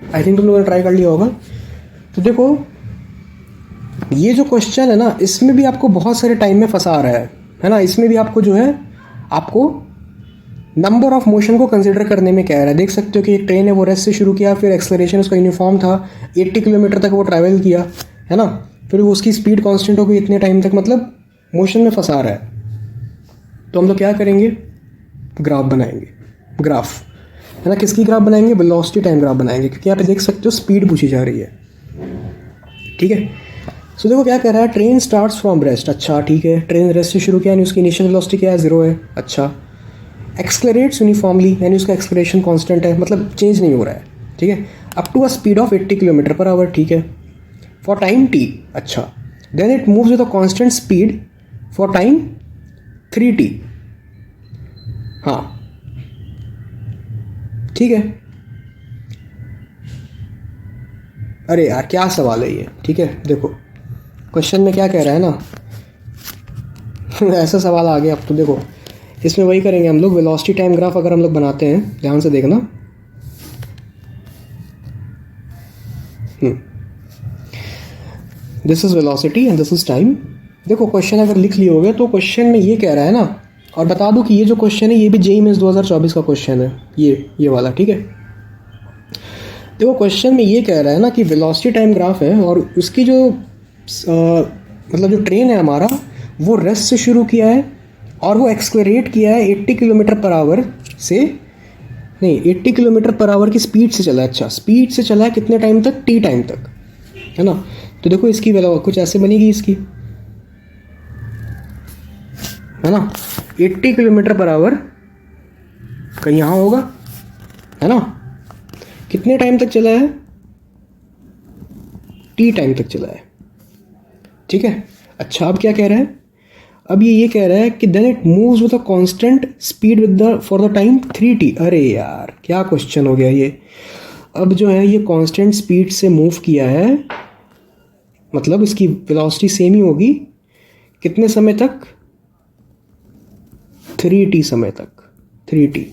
A: आई थिंक तुम लोगों ने ट्राई कर लिया होगा। तो देखो ये जो क्वेश्चन है ना, इसमें भी आपको बहुत सारे टाइम में फंसा रहा है ना। इसमें भी आपको जो है आपको नंबर ऑफ मोशन को कंसिडर करने में कह रहा है। देख सकते हो कि एक ट्रेन है, वो रेस्ट से शुरू किया, फिर एक्सलरेशन उसका यूनिफॉर्म था, 80 किलोमीटर तक वो ट्रैवल किया, है ना। फिर उसकी स्पीड कांस्टेंट हो गई इतने टाइम तक, मतलब मोशन में फंसा रहा है। तो हम लोग क्या करेंगे, ग्राफ बनाएंगे, ग्राफ, है ना। किसकी ग्राफ बनाएंगे, वेलोसिटी टाइम ग्राफ बनाएंगे, क्योंकि यहाँ पे देख सकते हो स्पीड पूछी जा रही है, ठीक है। सो देखो क्या कह रहा है, ट्रेन स्टार्ट्स फ्रॉम रेस्ट। अच्छा ठीक है, ट्रेन रेस्ट से शुरू किया यानी उसकी इनिशियल वेलोसिटी क्या है, 0 है। अच्छा, एक्सलरेट्स यूनिफॉर्मली यानी उसका एक्सलरेशन कांस्टेंट है, मतलब चेंज नहीं हो रहा है, ठीक है। Up to a speed of 80 kilometre per hour, ठीक है, फॉर टाइम t। अच्छा, then it moves with a constant speed for time 3t। हाँ ठीक है। अरे यार क्या सवाल है ये, ठीक है। देखो क्वेश्चन में क्या कह रहा है ना ऐसा सवाल आ गया। अब तो देखो इसमें वही करेंगे हम लोग, वेलोसिटी टाइम ग्राफ अगर हम लोग बनाते हैं, ध्यान से देखना। This is velocity and this is time. देखो क्वेश्चन अगर लिख लिए होगे तो क्वेश्चन में ये कह रहा है ना, और बता दूं कि ये जो क्वेश्चन है ये भी जेईई मेंस 2024 का क्वेश्चन है, ये वाला, ठीक है। देखो क्वेश्चन में ये कह रहा है ना कि वेलोसिटी टाइम ग्राफ है, और उसकी जो मतलब जो ट्रेन है हमारा, वो रेस्ट से शुरू किया है और वो एक्सलरेट किया है 80 किलोमीटर पर आवर से, नहीं 80 किलोमीटर पर आवर की स्पीड से चला है। अच्छा, स्पीड से चला है कितने टाइम तक, t टाइम तक, है ना। तो देखो इसकी वेलो कुछ ऐसे बनेगी इसकी, है ना। 80 किलोमीटर पर आवर कहीं यहाँ होगा, है ना। कितने टाइम तक चला है, t टाइम तक चला है, ठीक है। अच्छा अब क्या कह रहा है, अब ये कह रहा है कि then it moves with a constant speed with the for the time 3t। अरे यार क्या क्वेश्चन हो गया ये। अब जो है ये कांस्टेंट स्पीड से मूव किया है, मतलब इसकी वेलोसिटी सेम ही होगी कितने समय तक, 3t समय तक, 3t,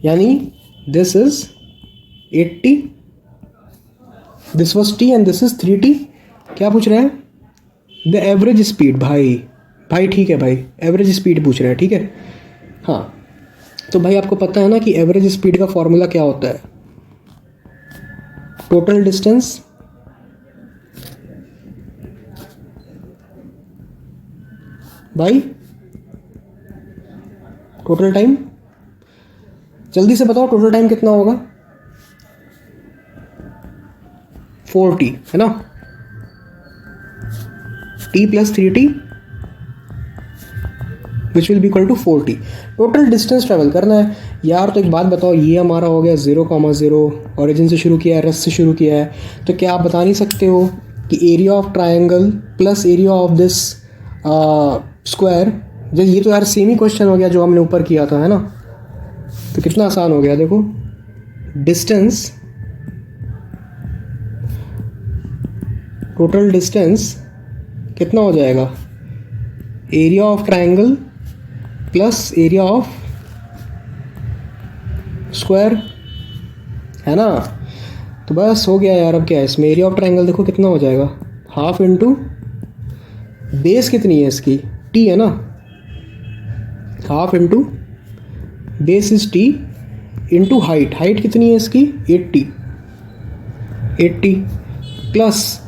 A: यानी this is 80, this was t and this is 3t। क्या पूछ रहा है, द एवरेज स्पीड। भाई ठीक है भाई, एवरेज स्पीड पूछ रहा है, ठीक है। हाँ तो भाई आपको पता है ना कि एवरेज स्पीड का फॉर्मूला क्या होता है, total distance by total time. जल्दी से बताओ टोटल टाइम कितना होगा, 4t, है ना। t plus 3t which will be equal to 4t। Total distance travel करना है यार। तो एक बात बताओ, ये हमारा हो गया 0,0, ओरिजिन से शुरू किया है, रेस्ट से शुरू किया है, तो क्या आप बता नहीं सकते हो कि area of triangle plus area of this square. जब ये तो यार सेम ही क्वेश्चन हो गया जो हमने ऊपर किया था, है ना। तो कितना आसान हो गया, देखो डिस्टेंस, टोटल डिस्टेंस कितना हो जाएगा, area of triangle plus area of square, है ना। तो बस हो गया यार। अब क्या है इसमें, एरिया ऑफ ट्रायंगल देखो कितना हो जाएगा, हाफ इंटू बेस कितनी है इसकी, t है ना, half into base is t into height, height कितनी है इसकी 80 प्लस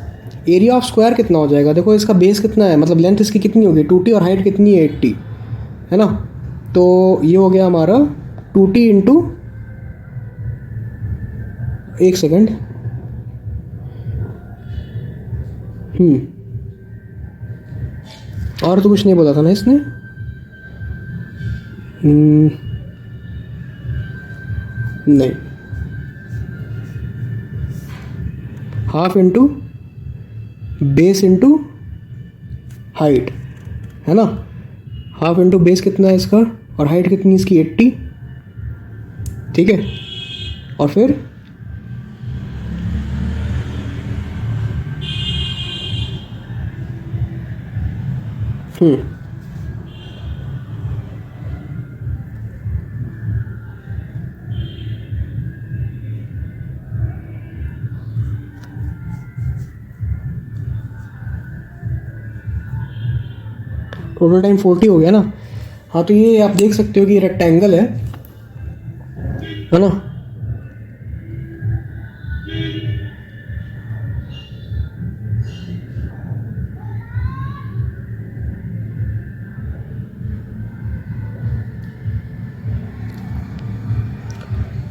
A: एरिया ऑफ स्क्वायर कितना हो जाएगा, देखो इसका बेस कितना है, मतलब लेंथ इसकी कितनी होगी 2t और हाइट कितनी है 80, है ना। तो ये हो गया हमारा 2t इंटू, एक सेकेंड, और तो कुछ नहीं बोला था ना इसने, नहीं, half into base into height, है ना। हाफ इंटू बेस कितना है इसका, और हाइट कितनी इसकी 80, ठीक है। और फिर टोटल टाइम 40 हो गया ना। हाँ तो ये आप देख सकते हो कि रेक्टेंगल है ना।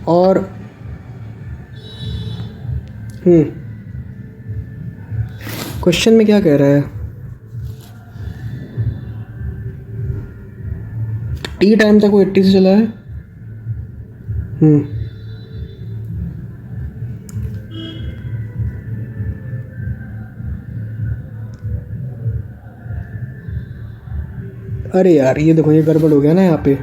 A: और क्वेश्चन में क्या कह रहा है, टी टाइम तक वो 80 से चला है। अरे यार ये देखो, ये गड़बड़ हो गया ना यहाँ पे।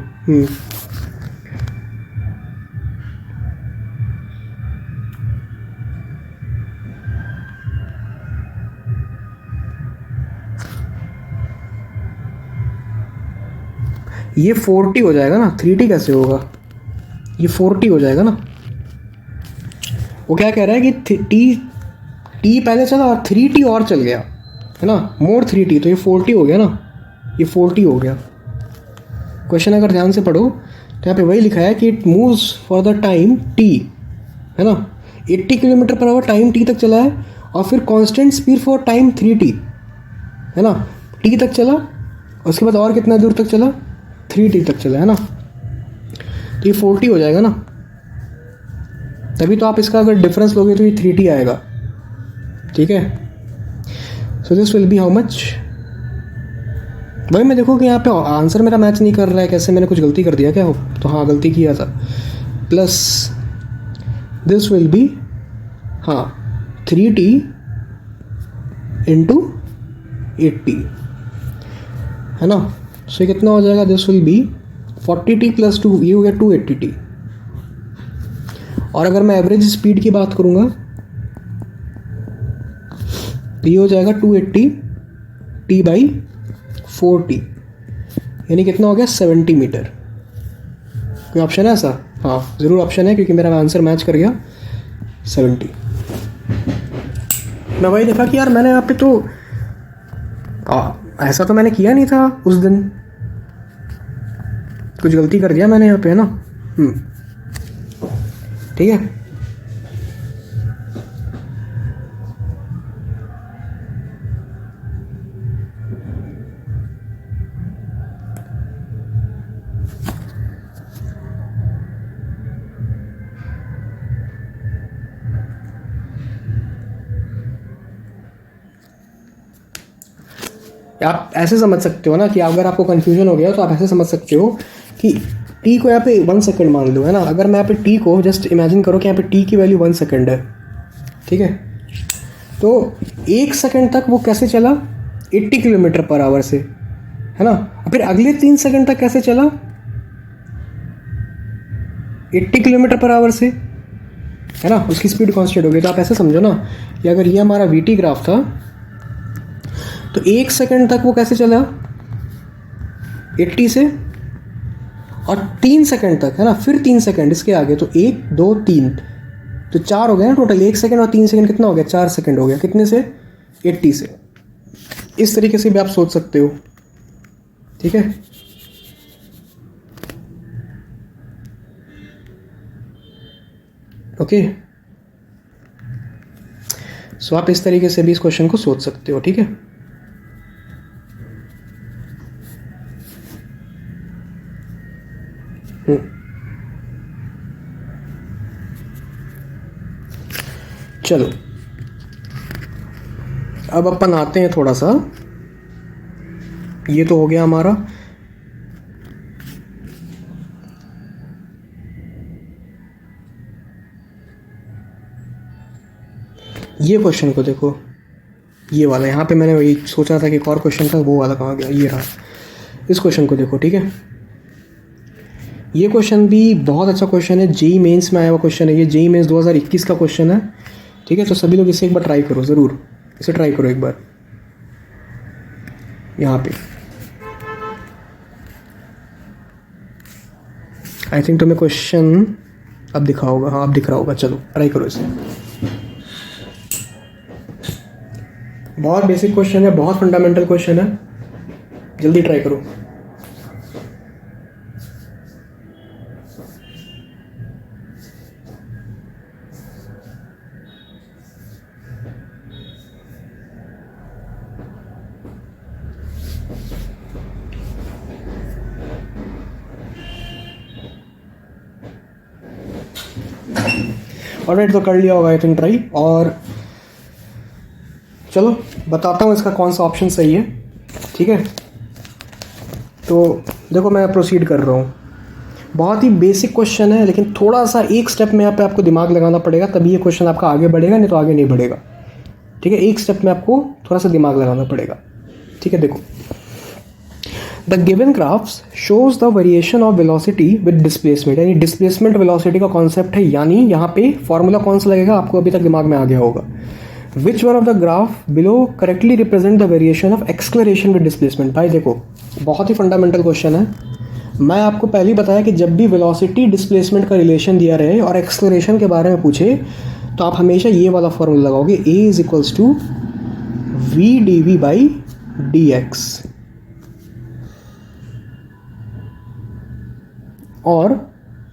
A: ये 40 हो जाएगा ना, 3t कैसे होगा, ये 40 हो जाएगा ना। वो क्या कह रहा है कि टी पहले चला और 3t और चल गया है ना, मोर 3t, तो ये 40 हो गया ना, ये 40 हो गया। क्वेश्चन अगर ध्यान से पढ़ो तो यहाँ पे वही लिखा है कि it moves for the time t, है ना। 80 kilometre per our time t तक चला है, और फिर constant speed for time 3t, है ना। t तक चला, उसके बाद और कितना दूर तक चला, 3t तक चला, है ना। तो ये 40 हो जाएगा ना, तभी तो आप इसका अगर डिफरेंस लोगे तो ये 3t आएगा, ठीक है। सो this will B how much. भाई मैं देखो कि यहाँ पे आंसर मेरा मैच नहीं कर रहा है, कैसे, मैंने कुछ गलती कर दिया क्या हो? तो हाँ गलती किया था। प्लस दिस विल बी, हाँ 3t इंटू 80, है ना। सो कितना हो जाएगा, this will B 40t plus 2, ये हो गया 280t। और अगर मैं एवरेज स्पीड की बात करूँगा तो ये हो जाएगा 280t/4t, यानी कितना हो गया, 70 मीटर। कोई ऑप्शन है ऐसा? हाँ ज़रूर ऑप्शन है, क्योंकि मेरा आंसर मैच कर गया 70। मैं वही देखा कि यार मैंने यहाँ पे तो ऐसा तो मैंने किया नहीं था उस दिन, कुछ गलती कर दिया मैंने यहाँ पे, है ना। ठीक है। आप ऐसे समझ सकते हो ना कि अगर आपको कंफ्यूजन हो गया तो आप ऐसे समझ सकते हो कि टी को यहाँ पे 1 सेकंड मान लो, है ना। अगर मैं यहाँ पे टी को जस्ट इमेजिन करो कि यहाँ पे टी की वैल्यू 1 सेकंड है, ठीक है। तो 1 सेकंड तक वो कैसे चला, 80 किलोमीटर पर आवर से, है ना। फिर अगले 3 सेकंड तक कैसे चला, 80 किलोमीटर पर आवर से, है ना। उसकी स्पीड कांस्टेंट हो गई। तो आप ऐसे समझो ना कि अगर ये हमारा वीटी ग्राफ था तो 1 सेकंड तक वो कैसे चला 80 से, और 3 सेकंड तक, है ना। फिर 3 सेकंड इसके आगे, तो 1 2 3, तो 4 हो गया ना टोटल। 1 सेकंड और 3 सेकंड कितना हो गया, 4 सेकंड हो गया। कितने से, 80 से। इस तरीके से भी आप सोच सकते हो, ठीक है। ओके, सो आप इस तरीके से भी इस क्वेश्चन को सोच सकते हो, ठीक है। चलो अब अपन आते हैं थोड़ा सा, ये तो हो गया हमारा। ये क्वेश्चन को देखो, ये वाला, यहाँ पे मैंने वही सोचा था कि एक और क्वेश्चन था, वो वाला कहाँ गया, ये रहा। इस क्वेश्चन को देखो, ठीक है। ये क्वेश्चन भी बहुत अच्छा क्वेश्चन है, जेईई मेंस में आया हुआ क्वेश्चन है ये। जेईई मेंस 2021 का क्वेश्चन है, ठीक है। तो सभी लोग इसे एक बार ट्राई करो, ज़रूर इसे ट्राई करो एक बार। यहाँ पे आई थिंक तुम्हें क्वेश्चन अब दिखा होगा, हाँ अब दिख रहा होगा। चलो ट्राई करो इसे। बहुत बेसिक क्वेश्चन है, बहुत फंडामेंटल क्वेश्चन है, जल्दी ट्राई करो। ऑलराइट, तो कर लिया होगा आई थिंक ट्राई। और चलो बताता हूँ इसका कौन सा ऑप्शन सही है। ठीक है, तो देखो मैं प्रोसीड कर रहा हूँ। बहुत ही बेसिक क्वेश्चन है, लेकिन थोड़ा सा एक स्टेप में यहाँ पे आपको दिमाग लगाना पड़ेगा, तभी ये क्वेश्चन आपका आगे बढ़ेगा, नहीं तो आगे नहीं बढ़ेगा। ठीक है, एक स्टेप में आपको थोड़ा सा दिमाग लगाना पड़ेगा। ठीक है, देखो the given graphs shows the variation of velocity with displacement, यानी डिस्प्लेसमेंट वेलोसिटी का कॉन्सेप्ट है, यानी यहाँ पे फॉर्मूला कौन सा लगेगा आपको अभी तक दिमाग में आ गया होगा। Which one of the graph below correctly represent the variation of acceleration with displacement. भाई देखो बहुत ही फंडामेंटल क्वेश्चन है। मैं आपको पहले ही बताया कि जब भी वेलोसिटी डिस्प्लेसमेंट का रिलेशन दिया रहे और एक्सक्लरेशन के बारे में पूछे तो आप हमेशा ये वाला फॉर्मूला लगाओगे, a is equals to we D we by D X. और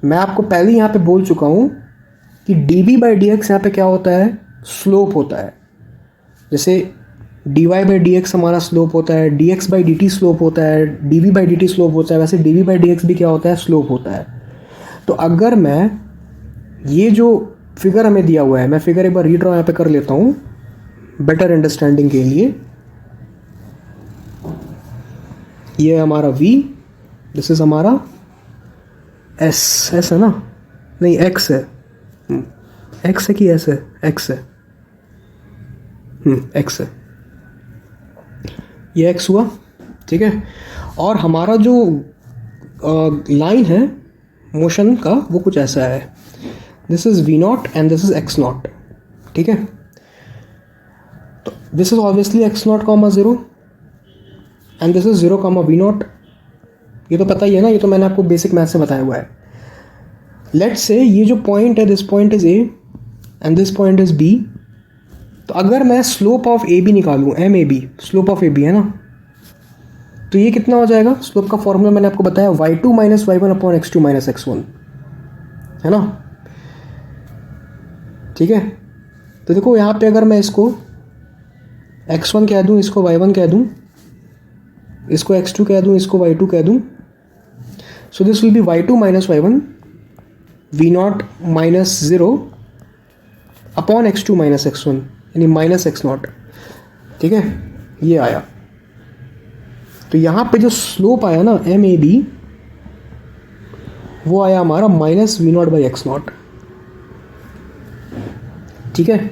A: मैं आपको पहले यहाँ पे बोल चुका हूँ कि D we by D X यहाँ पे क्या होता है, स्लोप होता है। जैसे D Y by D X हमारा स्लोप होता है, D X by D T slope होता है, D we by D T slope होता है, वैसे D we by D X भी क्या होता है, स्लोप होता है। तो अगर मैं ये जो फिगर हमें दिया हुआ है, मैं फिगर एक बार रीड्रॉ यहाँ पे कर लेता हूँ बेटर अंडरस्टैंडिंग के लिए। ये हमारा v, दिस इज हमारा s है ना, नहीं x है, x है कि s है, x है, x है, ये x हुआ। ठीक है, और हमारा जो लाइन है मोशन का वो कुछ ऐसा है, this is v not and this is x not. ठीक है, तो this is obviously x not comma 0 and this is 0 comma v not. ये तो पता ही है ना, ये तो मैंने आपको बेसिक मैथ से बताया हुआ है। लेट्स से ये जो पॉइंट है, this point is a and this point is b। तो अगर मैं स्लोप ऑफ ए बी निकालूँ, M A B, slope of A B है ना, तो ये कितना हो जाएगा, स्लोप का फॉर्मूला मैंने आपको बताया y2 minus y1 upon x2 minus x1, है ना। ठीक है, तो देखो यहाँ पे अगर मैं इसको x1 कह दूँ, इसको y1 कह दूँ, इसको x2 कह दूँ, इसको y2 कह दूँ, सो this will B y2 minus y1 v not minus 0 upon x2 minus x1, यानी माइनस x नॉट। ठीक है, ये आया। तो यहाँ पे जो स्लोप आया ना एम ए बी, वो आया हमारा minus we naught by x naught. ठीक है,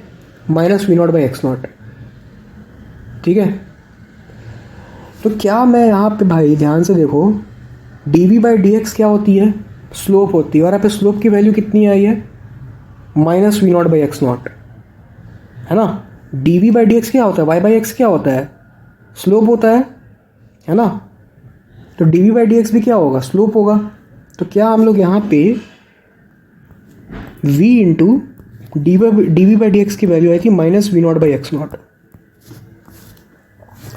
A: minus we naught by x naught. ठीक है, तो क्या मैं यहाँ पे भाई ध्यान से देखो, D we by D x क्या होती है, स्लोप होती है, और यहाँ पे स्लोप की वैल्यू कितनी आई है, minus we naught by x naught, है ना। D we by D x क्या होता है, वाई बाई एक्स क्या होता है, स्लोप होता है ना। तो D we by D X भी क्या होगा, स्लोप होगा। तो क्या हम लोग यहाँ पे v into d we by D x की वैल्यू आई थी minus we naught by x naught,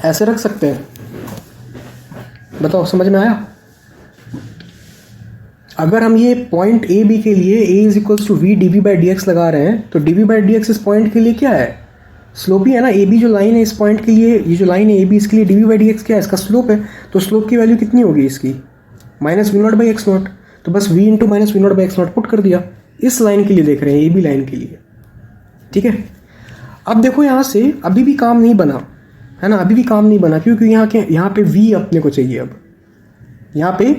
A: ऐसे रख सकते हैं। बताओ समझ में आया। अगर हम ये पॉइंट ए बी के लिए a is equals to we D we by D x लगा रहे हैं, तो D we by D x इस पॉइंट के लिए क्या है, स्लोप ही है ना। ए बी जो लाइन है इस पॉइंट के लिए, ये जो लाइन है ए बी, इसके लिए d we by D x क्या है, इसका स्लोप है। तो स्लोप की वैल्यू कितनी होगी इसकी, minus we naught by x naught. तो बस v into minus we naught by x naught put कर दिया। इस लाइन के लिए देख रहे हैं, ए बी लाइन के लिए। ठीक है, अब देखो यहाँ से अभी भी काम नहीं बना, है ना, अभी भी काम नहीं बना, क्योंकि यहाँ पे v अपने को चाहिए। अब यहाँ पे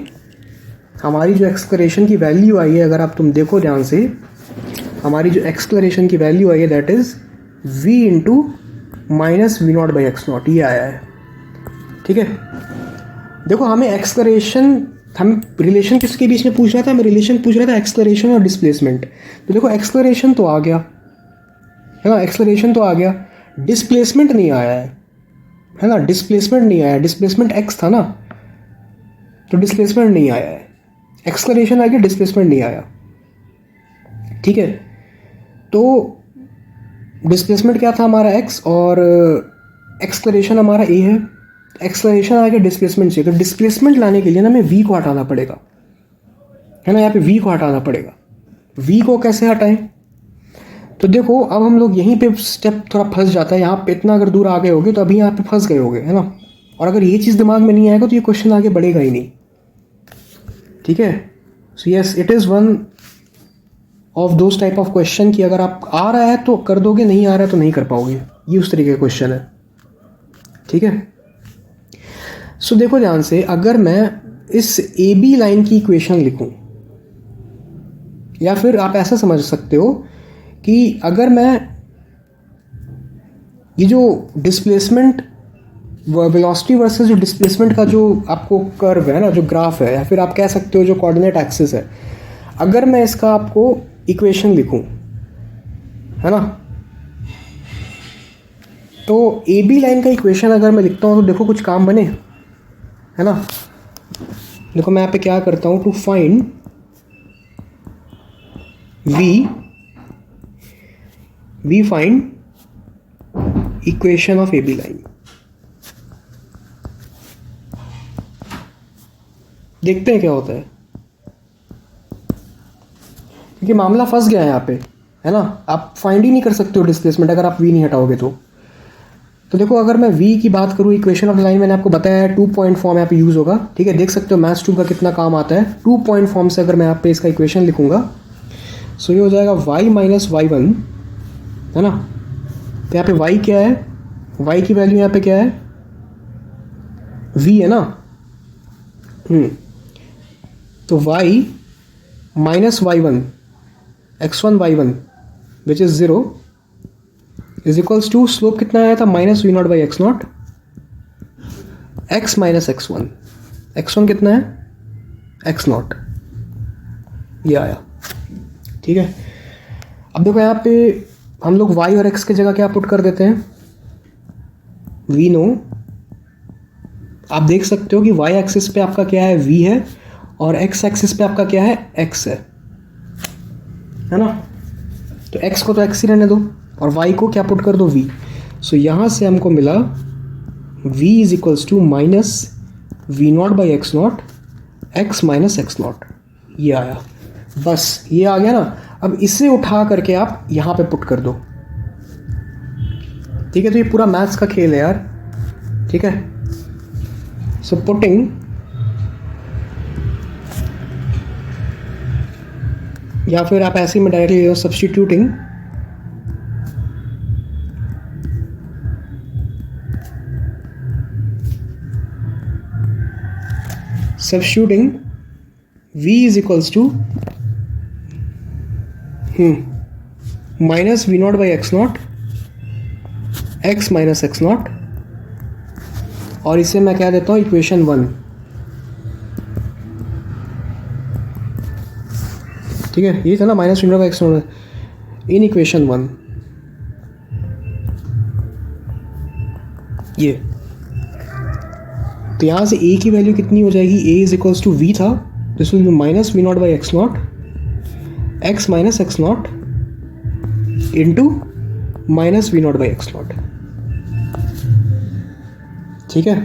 A: हमारी जो एक्सक्लरेशन की वैल्यू आई है, अगर आप तुम देखो ध्यान से, हमारी जो एक्सक्लरेशन की वैल्यू आई है that is v into minus we naught by x naught, ये आया है। ठीक है, देखो हमें एक्सक्लरेशन, हम रिलेशन किसके बीच में पूछ रहा था, हमें रिलेशन पूछ रहा था एक्सक्लरेशन और डिस्प्लेसमेंट। तो देखो एक्सक्लरेशन तो आ गया, है ना, एक्सक्लरेशन तो आ गया, डिस्प्लेसमेंट नहीं आया है ना, डिस्प्लेसमेंट नहीं आया, डिस्प्लेसमेंट x था ना, तो डिस्प्लेसमेंट नहीं आया है। एक्सक्लरेशन आ गया, डिस्प्लेसमेंट नहीं आया। ठीक है, तो डिस्प्लेसमेंट क्या था हमारा x और एक्सक्लरेशन हमारा a है। एक्सेलरेशन आगे डिस्प्लेसमेंट चाहिए, तो डिस्प्लेसमेंट लाने के लिए ना हमें v को हटाना पड़ेगा, है ना, यहाँ पे v को हटाना पड़ेगा। v को कैसे हटाएं? तो देखो अब हम लोग यहीं पे स्टेप थोड़ा फंस जाता है, यहाँ पे इतना अगर दूर आ गए होगे तो अभी यहाँ पे फंस गए होगे, है ना। और अगर ये चीज़ दिमाग में नहीं आएगा तो ये क्वेश्चन आगे बढ़ेगा ही नहीं, ठीक है। So yes, it is one of those type of question कि अगर आप आ रहा है तो कर दोगे, नहीं आ रहा है तो नहीं कर पाओगे, ये उस तरीके का क्वेश्चन है, ठीक है। सो देखो ध्यान से, अगर मैं इस ए बी लाइन की इक्वेशन लिखूं, या फिर आप ऐसा समझ सकते हो कि अगर मैं ये जो डिस्प्लेसमेंट वेलोसिटी वर्सेस जो डिस्प्लेसमेंट का जो आपको कर्व है ना, जो ग्राफ है, या फिर आप कह सकते हो जो कोऑर्डिनेट एक्सिस है, अगर मैं इसका आपको इक्वेशन लिखूं, है ना, तो ए बी लाइन का इक्वेशन अगर मैं लिखता हूं तो देखो कुछ काम बने, है ना। देखो मैं यहाँ पे क्या करता हूं, to find we find equation of A b line. देखते हैं क्या होता है, क्योंकि मामला फंस गया है यहाँ पे, है ना। आप फाइंड ही नहीं कर सकते हो डिस्प्लेसमेंट अगर आप v नहीं हटाओगे तो देखो अगर मैं v की बात करूँ, इक्वेशन ऑफ लाइन मैंने आपको बताया है 2 पॉइंट फॉर्म यहाँ पे यूज़ होगा, ठीक है। देख सकते हो मैथ्स 2 का कितना काम आता है। 2 पॉइंट फॉर्म से अगर मैं यहाँ पे इसका इक्वेशन लिखूंगा, सो ये हो जाएगा y माइनस y1, है ना। तो यहाँ पे y क्या है, y की वैल्यू यहाँ पे क्या है, v है ना। तो y माइनस y1 x1 y1 which is 0 is equals to, slope कितना आया था, minus v0 by x naught, x minus x1, x1 कितना है, x नॉट, ये आया, ठीक है। अब देखो यहाँ पे हम लोग y और x की जगह क्या पुट कर देते हैं, वी नो। आप देख सकते हो कि y एक्सिस पे आपका क्या है, v है, और x एक्सिस पे आपका क्या है, x है ना। तो x को तो x ही रहने दो और y को क्या पुट कर दो, v। सो यहाँ से हमको मिला v is equals to minus v0 by x naught, x minus x naught, ये आया। बस ये आ गया ना। अब इसे उठा करके आप यहाँ पे पुट कर दो, ठीक है। तो ये पूरा मैथ्स का खेल है यार, ठीक है। सो पुटिंग या फिर आप ऐसे ही में directly substituting, v is equals to minus v0 by x naught, x minus x not, और इसे मैं क्या देता हूँ, इक्वेशन 1, ठीक है। ये था ना minus v0 by x not in equation 1, ये। तो यहाँ से a की वैल्यू कितनी हो जाएगी, a is equals to v था, this will be minus v0 by x naught, x minus x naught into minus v0 by x naught, ठीक है।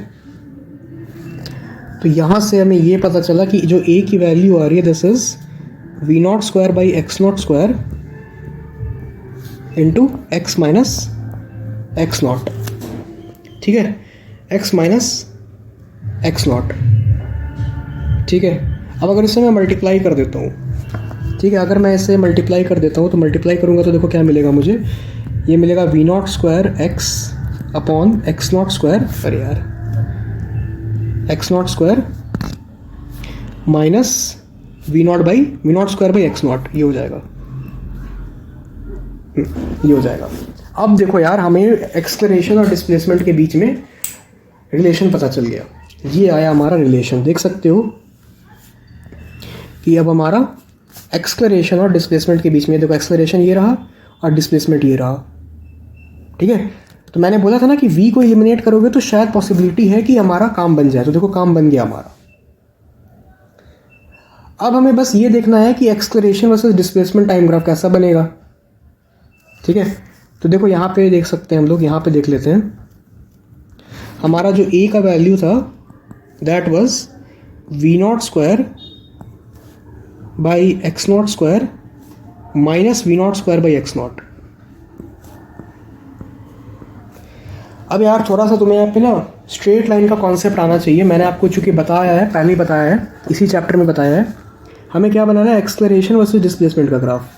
A: तो यहाँ से हमें ये पता चला कि जो a की वैल्यू आ रही है, this is v0 square by x not square into x minus x naught, ठीक है, x माइनस एक्स नॉट, ठीक है। अब अगर इसे मैं मल्टीप्लाई कर देता हूँ, ठीक है, अगर मैं इसे मल्टीप्लाई कर देता हूँ तो मल्टीप्लाई करूँगा तो देखो क्या मिलेगा मुझे, ये मिलेगा v0 square x upon x not square, अरे यार, x not square minus v0 square by x naught, ये हो जाएगा, ये हो जाएगा। अब देखो यार, हमें एक्सेलरेशन और डिस्प्लेसमेंट के बीच में रिलेशन पता चल गया, ये आया हमारा रिलेशन। देख सकते हो कि अब हमारा एक्सेलरेशन और डिस्प्लेसमेंट के बीच में, देखो एक्सेलरेशन ये रहा और डिस्प्लेसमेंट ये रहा, ठीक है। तो मैंने बोला था ना कि v को एलिमिनेट करोगे तो शायद पॉसिबिलिटी है कि हमारा काम बन जाए, तो देखो काम बन गया हमारा। अब हमें बस ये देखना है कि acceleration versus displacement time graph कैसा बनेगा, ठीक है। तो देखो यहाँ पे देख सकते हैं हम लोग, यहाँ पे देख लेते हैं। हमारा जो ए का वैल्यू था that was v0 by x0 minus v0 by x0। अब यार थोड़ा सा तुम्हें यहाँ पे ना स्ट्रेट लाइन का कॉन्सेप्ट आना चाहिए। मैंने आपको चूँकि बताया है, पहले ही बताया है, इसी चैप्टर में बताया है। हमें क्या बनाना है, एक्सेलरेशन वर्सेस डिस्प्लेसमेंट का ग्राफ।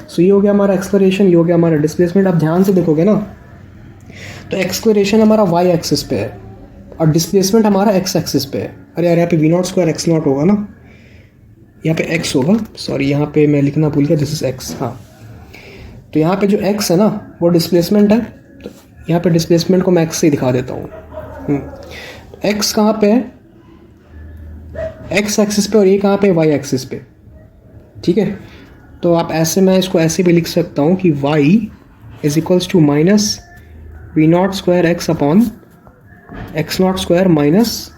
A: सो ये हो गया हमारा एक्सेलरेशन, ये हो गया हमारा डिस्प्लेसमेंट। आप ध्यान से देखोगे ना तो एक्सेलरेशन हमारा y एक्सिस पे है और डिस्प्लेसमेंट हमारा x एक्सिस पे है। अरे यार यहाँ पे v0 x0 होगा ना, यहाँ पे x होगा, सॉरी यहाँ पे मैं लिखना भूल गया, दिस इज x। हाँ, तो यहाँ पे जो x है ना वो डिस्प्लेसमेंट है, तो यहाँ पे डिस्प्लेसमेंट को मैं x से दिखा देता हूँ। x कहाँ पे है, x एक्सिस पे, और ये कहाँ पे, y एक्सिस पे। ठीक है, तो आप ऐसे, मैं इसको ऐसे भी लिख सकता हूँ कि y is equals to minus v0 x upon x0 minus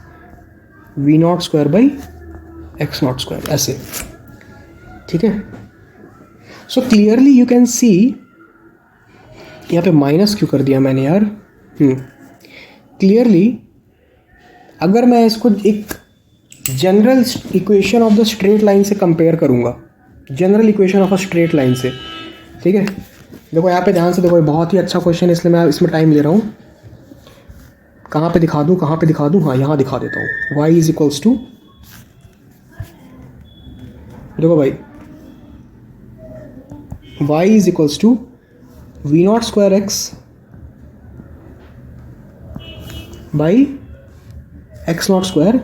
A: v0 by x0, ऐसे। ठीक है, so clearly you can see, यहाँ पे माइनस क्यों कर दिया मैंने यार। क्लियरली अगर मैं इसको एक general equation of the straight line से कंपेयर करूँगा, general equation of a straight line से, ठीक है। देखो यहाँ पे ध्यान से देखो, बहुत ही अच्छा क्वेश्चन है, इसलिए मैं इसमें टाइम ले रहा हूँ। कहाँ पे दिखा दूँ, कहाँ पे दिखा दूँ, हाँ यहाँ दिखा देता हूँ। y इज इक्वल्स टू, देखो भाई, y is equals to v0 x by x0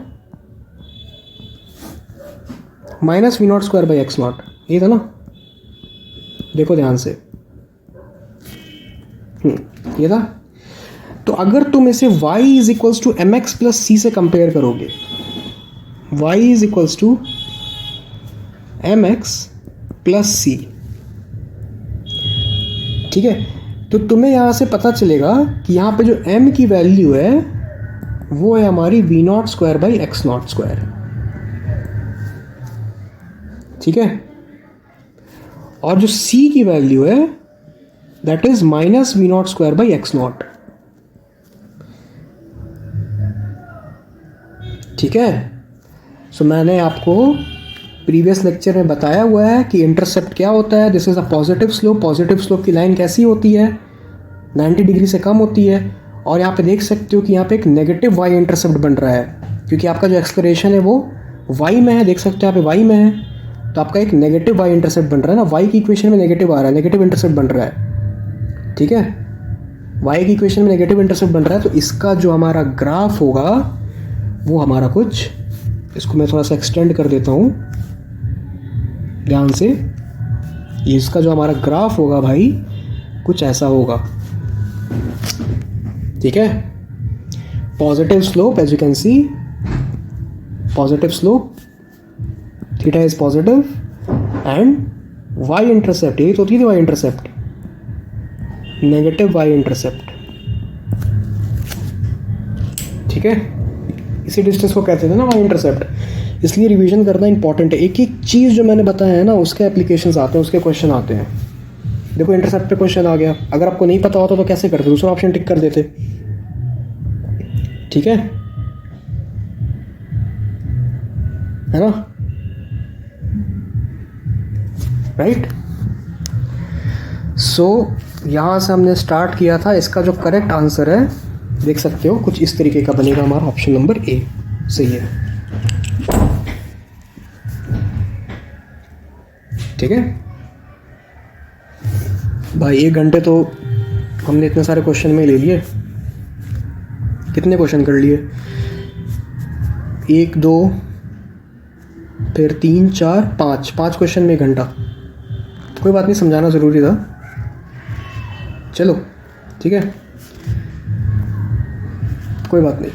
A: minus v0 by x0, ये था ना। देखो ध्यान से, ये था। तो अगर तुम इसे y is equals to M X plus C से कंपेयर करोगे, y is equals to M X plus C, ठीक है, तो तुम्हें यहां से पता चलेगा कि यहां पे जो m की वैल्यू है वो है हमारी v0 बाई x0। ठीक है, और जो c की वैल्यू है that is minus v0 by x0। ठीक है, सो मैंने आपको प्रीवियस लेक्चर में बताया हुआ है कि इंटरसेप्ट क्या होता है। This is a positive slope. Positive slope की लाइन कैसी होती है, 90 डिग्री से कम होती है। और यहाँ पे देख सकते हो कि यहाँ पे एक नेगेटिव y इंटरसेप्ट बन रहा है, क्योंकि आपका जो एक्सेलरेशन है वो y में है। देख सकते हो यहाँ पे y में है, तो आपका एक नेगेटिव y इंटरसेप्ट बन रहा है ना। y की इक्वेशन में नेगेटिव आ रहा है, नेगेटिव इंटरसेप्ट बन रहा है। ठीक है, y की इक्वेशन में नेगेटिव इंटरसेप्ट बन रहा है, तो इसका जो हमारा ग्राफ होगा वो हमारा कुछ, इसको मैं थोड़ा सा एक्सटेंड कर देता हूँ ध्यान से। ये इसका जो हमारा ग्राफ होगा भाई कुछ ऐसा होगा। ठीक है, positive slope, as you can see, positive slope, theta is positive, and y intercept, यही तो होती थी y intercept, negative y intercept. ठीक है, इसी डिस्टेंस को कहते थे ना वाई इंटरसेप्ट। इसलिए रिवीजन करना इंपॉर्टेंट है। एक एक चीज़ जो मैंने बताया है ना उसके एप्लीकेशंस आते हैं, उसके क्वेश्चन आते हैं। देखो इंटरसेप्ट पे क्वेश्चन आ गया, अगर आपको नहीं पता होता तो कैसे करते, दूसरा ऑप्शन टिक कर देते। ठीक है ना, राइट। सो यहाँ से हमने स्टार्ट किया था। इसका जो करेक्ट आंसर है देख सकते हो कुछ इस तरीके का बनेगा, हमारा ऑप्शन नंबर ए सही है। ठीक है भाई, 1 घंटे तो हमने इतने सारे क्वेश्चन में ले लिए। कितने क्वेश्चन कर लिए, 1 2 फिर 3 4 5 क्वेश्चन में 1 घंटा। कोई बात नहीं, समझाना ज़रूरी था। चलो ठीक है, कोई बात नहीं।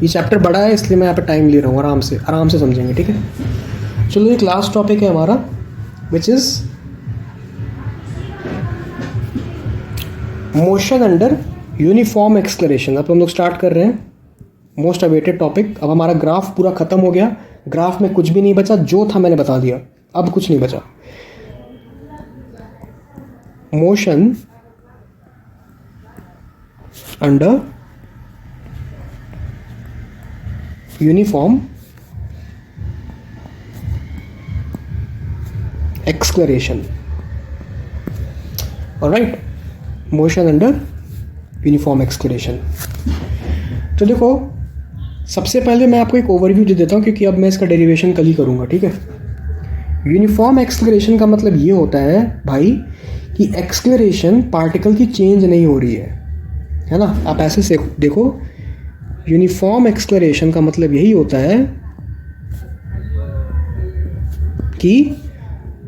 A: ये चैप्टर बड़ा है इसलिए मैं यहाँ पे टाइम ले रहा हूँ, आराम से समझेंगे। ठीक है, चलो एक लास्ट टॉपिक है हमारा, which is motion under uniform acceleration. अब हम लोग स्टार्ट कर रहे हैं, मोस्ट अवेटेड टॉपिक। अब हमारा ग्राफ पूरा ख़त्म हो गया, ग्राफ में कुछ भी नहीं बचा, जो था मैंने बता दिया, अब कुछ नहीं बचा। Motion under uniform acceleration. Alright, motion under uniform acceleration. तो देखो, सबसे पहले मैं आपको एक ओवरव्यू दे देता हूँ, क्योंकि अब मैं इसका डेरिवेशन कल ही करूँगा. ठीक है. यूनिफॉर्म एक्सलरेशन का मतलब ये होता है भाई कि एक्सलरेशन पार्टिकल की चेंज नहीं हो रही है ना. आप ऐसे से देखो, यूनिफॉर्म एक्सलरेशन का मतलब यही होता है कि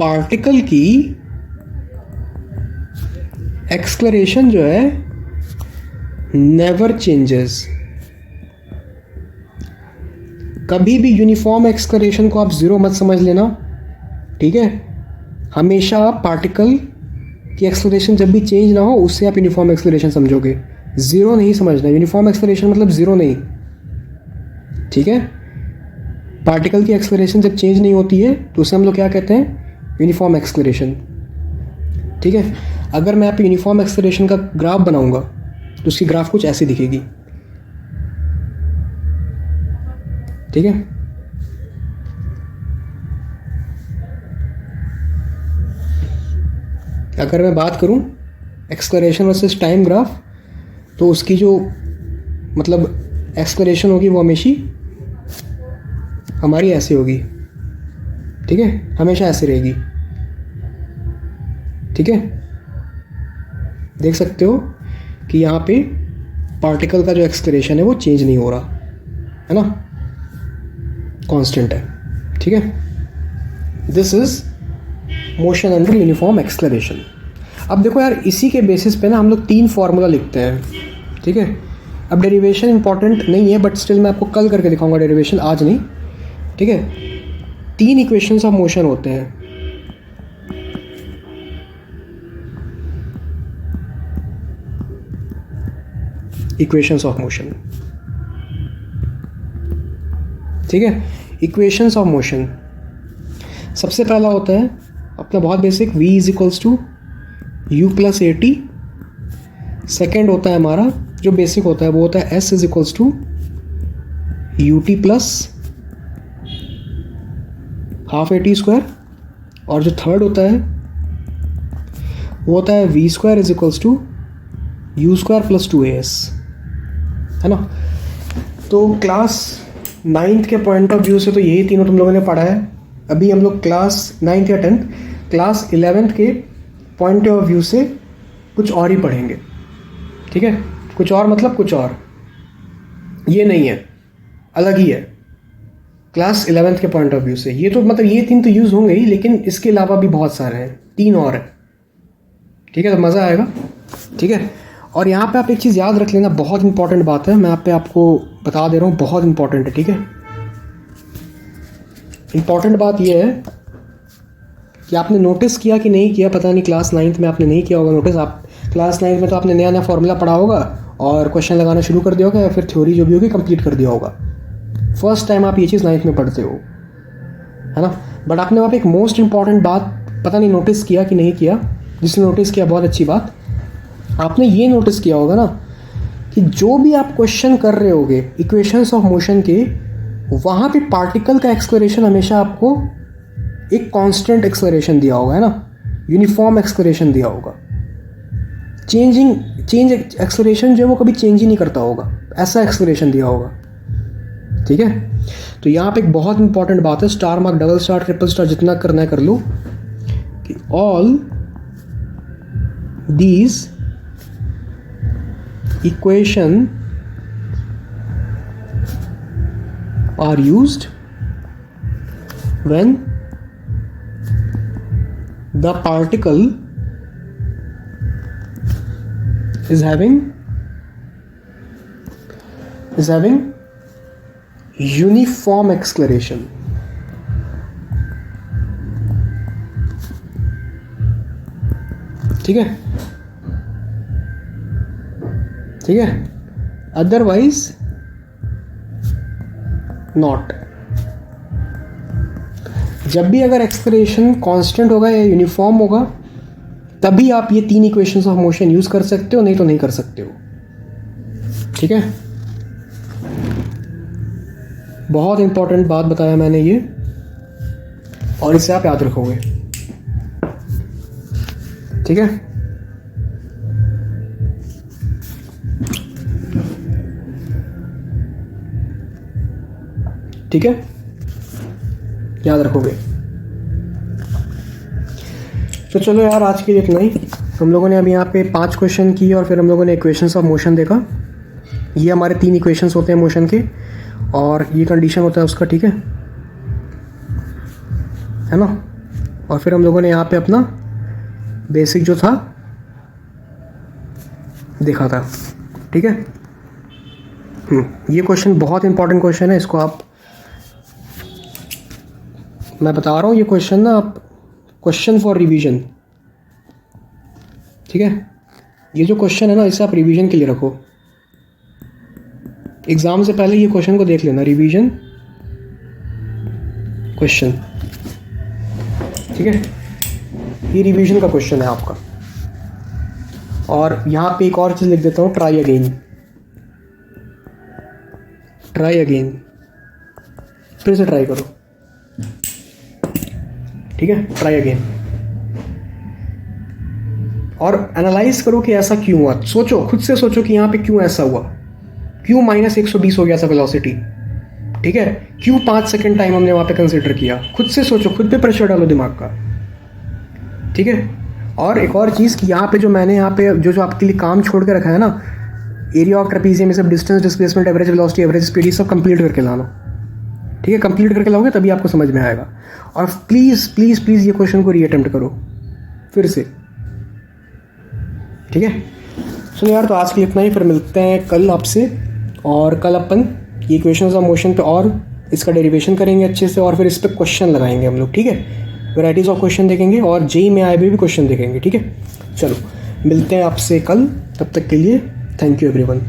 A: पार्टिकल की एक्सलरेशन जो है नेवर चेंजेस. कभी भी यूनिफॉर्म एक्सलरेशन को आप ज़ीरो मत समझ लेना. ठीक है. हमेशा पार्टिकल की एक्सलरेशन जब भी चेंज ना हो उससे आप यूनिफॉर्म एक्सलरेशन समझोगे. ज़ीरो नहीं समझना. यूनिफॉर्म एक्सलरेशन मतलब ज़ीरो नहीं. ठीक है. पार्टिकल की एक्सलरेशन जब चेंज नहीं होती है तो उसे हम लोग क्या कहते हैं? Uniform acceleration. ठीक है. अगर मैं आप यूनिफॉर्म एक्सलरेशन का ग्राफ बनाऊंगा तो उसकी ग्राफ कुछ ऐसी दिखेगी. ठीक है. अगर मैं बात करूं एक्सलरेशन वर्सेस टाइम ग्राफ, तो उसकी जो मतलब एक्सलरेशन होगी वो हमेशा हमारी ऐसी होगी. ठीक है. हमेशा ऐसे रहेगी. ठीक है. देख सकते हो कि यहाँ पे पार्टिकल का जो एक्सलरेशन है वो चेंज नहीं हो रहा है ना, कांस्टेंट है. ठीक है. This is motion under uniform acceleration. अब देखो यार, इसी के बेसिस पे ना हम लोग 3 फार्मूला लिखते हैं. ठीक है. अब डेरिवेशन इंपॉर्टेंट नहीं है, बट स्टिल मैं आपको कल करके दिखाऊंगा डेरिवेशन, आज नहीं. ठीक है. 3 इक्वेशंस ऑफ मोशन होते हैं. Equations of motion. ठीक है. Equations of motion. सबसे पहला होता है अपना बहुत basic, v is equals to u plus a t. Second होता है हमारा जो बेसिक होता है वो होता है s is equals to u t plus half a t square. और जो थर्ड होता है वो होता है v square is equals to u square plus 2as, है ना. तो क्लास 9th के पॉइंट ऑफ व्यू से तो यही तीनों तुम लोगों ने पढ़ा है. अभी हम लोग क्लास 9th या 10th, क्लास 11th के पॉइंट ऑफ व्यू से कुछ और ही पढ़ेंगे. ठीक है. कुछ और मतलब कुछ और, ये नहीं है, अलग ही है. क्लास 11th के पॉइंट ऑफ व्यू से ये तो मतलब ये 3 तो यूज़ होंगे ही, लेकिन इसके अलावा भी बहुत सारे हैं, 3 और हैं. ठीक है. तो मज़ा आएगा. ठीक है. और यहाँ पे आप एक चीज़ याद रख लेना, बहुत इंपॉर्टेंट बात है, मैं यहाँ पे आपको बता दे रहा हूँ, बहुत इंपॉर्टेंट है. ठीक है. इंपॉर्टेंट बात यह है कि आपने नोटिस किया कि नहीं किया पता नहीं, क्लास 9th में आपने नहीं किया होगा नोटिस. आप क्लास 9th में तो आपने नया नया फॉर्मूला पढ़ा होगा और क्वेश्चन लगाना शुरू कर दिया होगा, या फिर थ्योरी जो भी होगी कंप्लीट कर दिया होगा. फर्स्ट टाइम आप ये चीज़ 9th में पढ़ते हो, है ना. बट आपने वहाँ पे एक मोस्ट इंपॉर्टेंट बात पता नहीं नोटिस किया कि नहीं किया. जिसने नोटिस किया बहुत अच्छी बात. आपने ये नोटिस किया होगा ना कि जो भी आप क्वेश्चन कर रहे होगे इक्वेशंस ऑफ मोशन के, वहाँ पे पार्टिकल का एक्सलरेशन हमेशा आपको एक कांस्टेंट एक्सलरेशन दिया होगा, है ना. यूनिफॉर्म एक्सलरेशन दिया होगा. चेंज एक्सलरेशन जो है वो कभी चेंज ही नहीं करता होगा, ऐसा एक्सलरेशन दिया होगा. ठीक है. तो यहाँ पे एक बहुत इंपॉर्टेंट बात है, star mark, double star, triple star, जितना करना है कर लो, कि all these equation are used when the particle is having uniform acceleration. ठीक है. ठीक है. Otherwise not. जब भी अगर एक्सलरेशन कांस्टेंट होगा या यूनिफॉर्म होगा तभी आप ये 3 इक्वेशंस ऑफ मोशन यूज कर सकते हो, नहीं तो नहीं कर सकते हो. ठीक है, बहुत इंपॉर्टेंट बात बताया मैंने ये, और इसे आप याद रखोगे। ठीक है, ठीक है, याद रखोगे। तो चलो यार, आज के लिए इतना ही। हम लोगों ने अभी यहाँ पे 5 क्वेश्चन किए और फिर हम लोगों ने इक्वेशंस ऑफ मोशन देखा। ये हमारे 3 इक्वेशंस होते हैं मोशन के, और ये कंडीशन होता है उसका। ठीक है ना। और फिर हम लोगों ने यहाँ पे अपना बेसिक जो था देखा था। ठीक है, ये क्वेश्चन बहुत इंपॉर्टेंट क्वेश्चन है, इसको आप, मैं बता रहा हूँ ये क्वेश्चन ना, आप क्वेश्चन फॉर रिवीजन। ठीक है, ये जो क्वेश्चन है ना, इसे आप रिवीजन के लिए रखो। एग्जाम से पहले ये क्वेश्चन को देख लेना, रिवीजन क्वेश्चन। ठीक है, ये रिवीजन का क्वेश्चन है आपका। और यहाँ पे एक और चीज़ लिख देता हूँ, ट्राई अगेन। ट्राई अगेन, फिर से ट्राई करो। ठीक है, ट्राई अगेन, और एनालाइज करो कि ऐसा क्यों हुआ। सोचो, खुद से सोचो कि यहाँ पे क्यों ऐसा हुआ, क्यों -120 हो गया था वेलोसिटी। ठीक है, क्यों 5 सेकंड टाइम हमने वहाँ पे कंसिडर किया। खुद से सोचो, खुद पे प्रेशर डालो दिमाग का। ठीक है, और एक और चीज़ कि यहाँ पे जो मैंने यहाँ पे जो आपके लिए काम छोड़ के रखा है ना, एरिया ऑफ ट्रेपेजियम, सब distance, displacement, average velocity, average speed, सब कंप्लीट करके लाना। ठीक है, कंप्लीट करके लाओगे तभी आपको समझ में आएगा। और प्लीज़ प्लीज़ प्लीज़ ये क्वेश्चन को रीअटेम्प्ट करो फिर से। ठीक है, चलो यार, तो आज के लिए इतना ही। फिर मिलते हैं कल आपसे, और कल अपन ये इक्वेशंस ऑफ मोशन पे और इसका डेरिवेशन करेंगे अच्छे से, और फिर इस पर क्वेश्चन लगाएंगे हम लोग। ठीक है, वैराइटीज़ ऑफ क्वेश्चन देखेंगे, और जेईई में आए भी क्वेश्चन देखेंगे। ठीक है, चलो मिलते हैं आपसे कल, तब तक के लिए थैंक यू एवरीवन।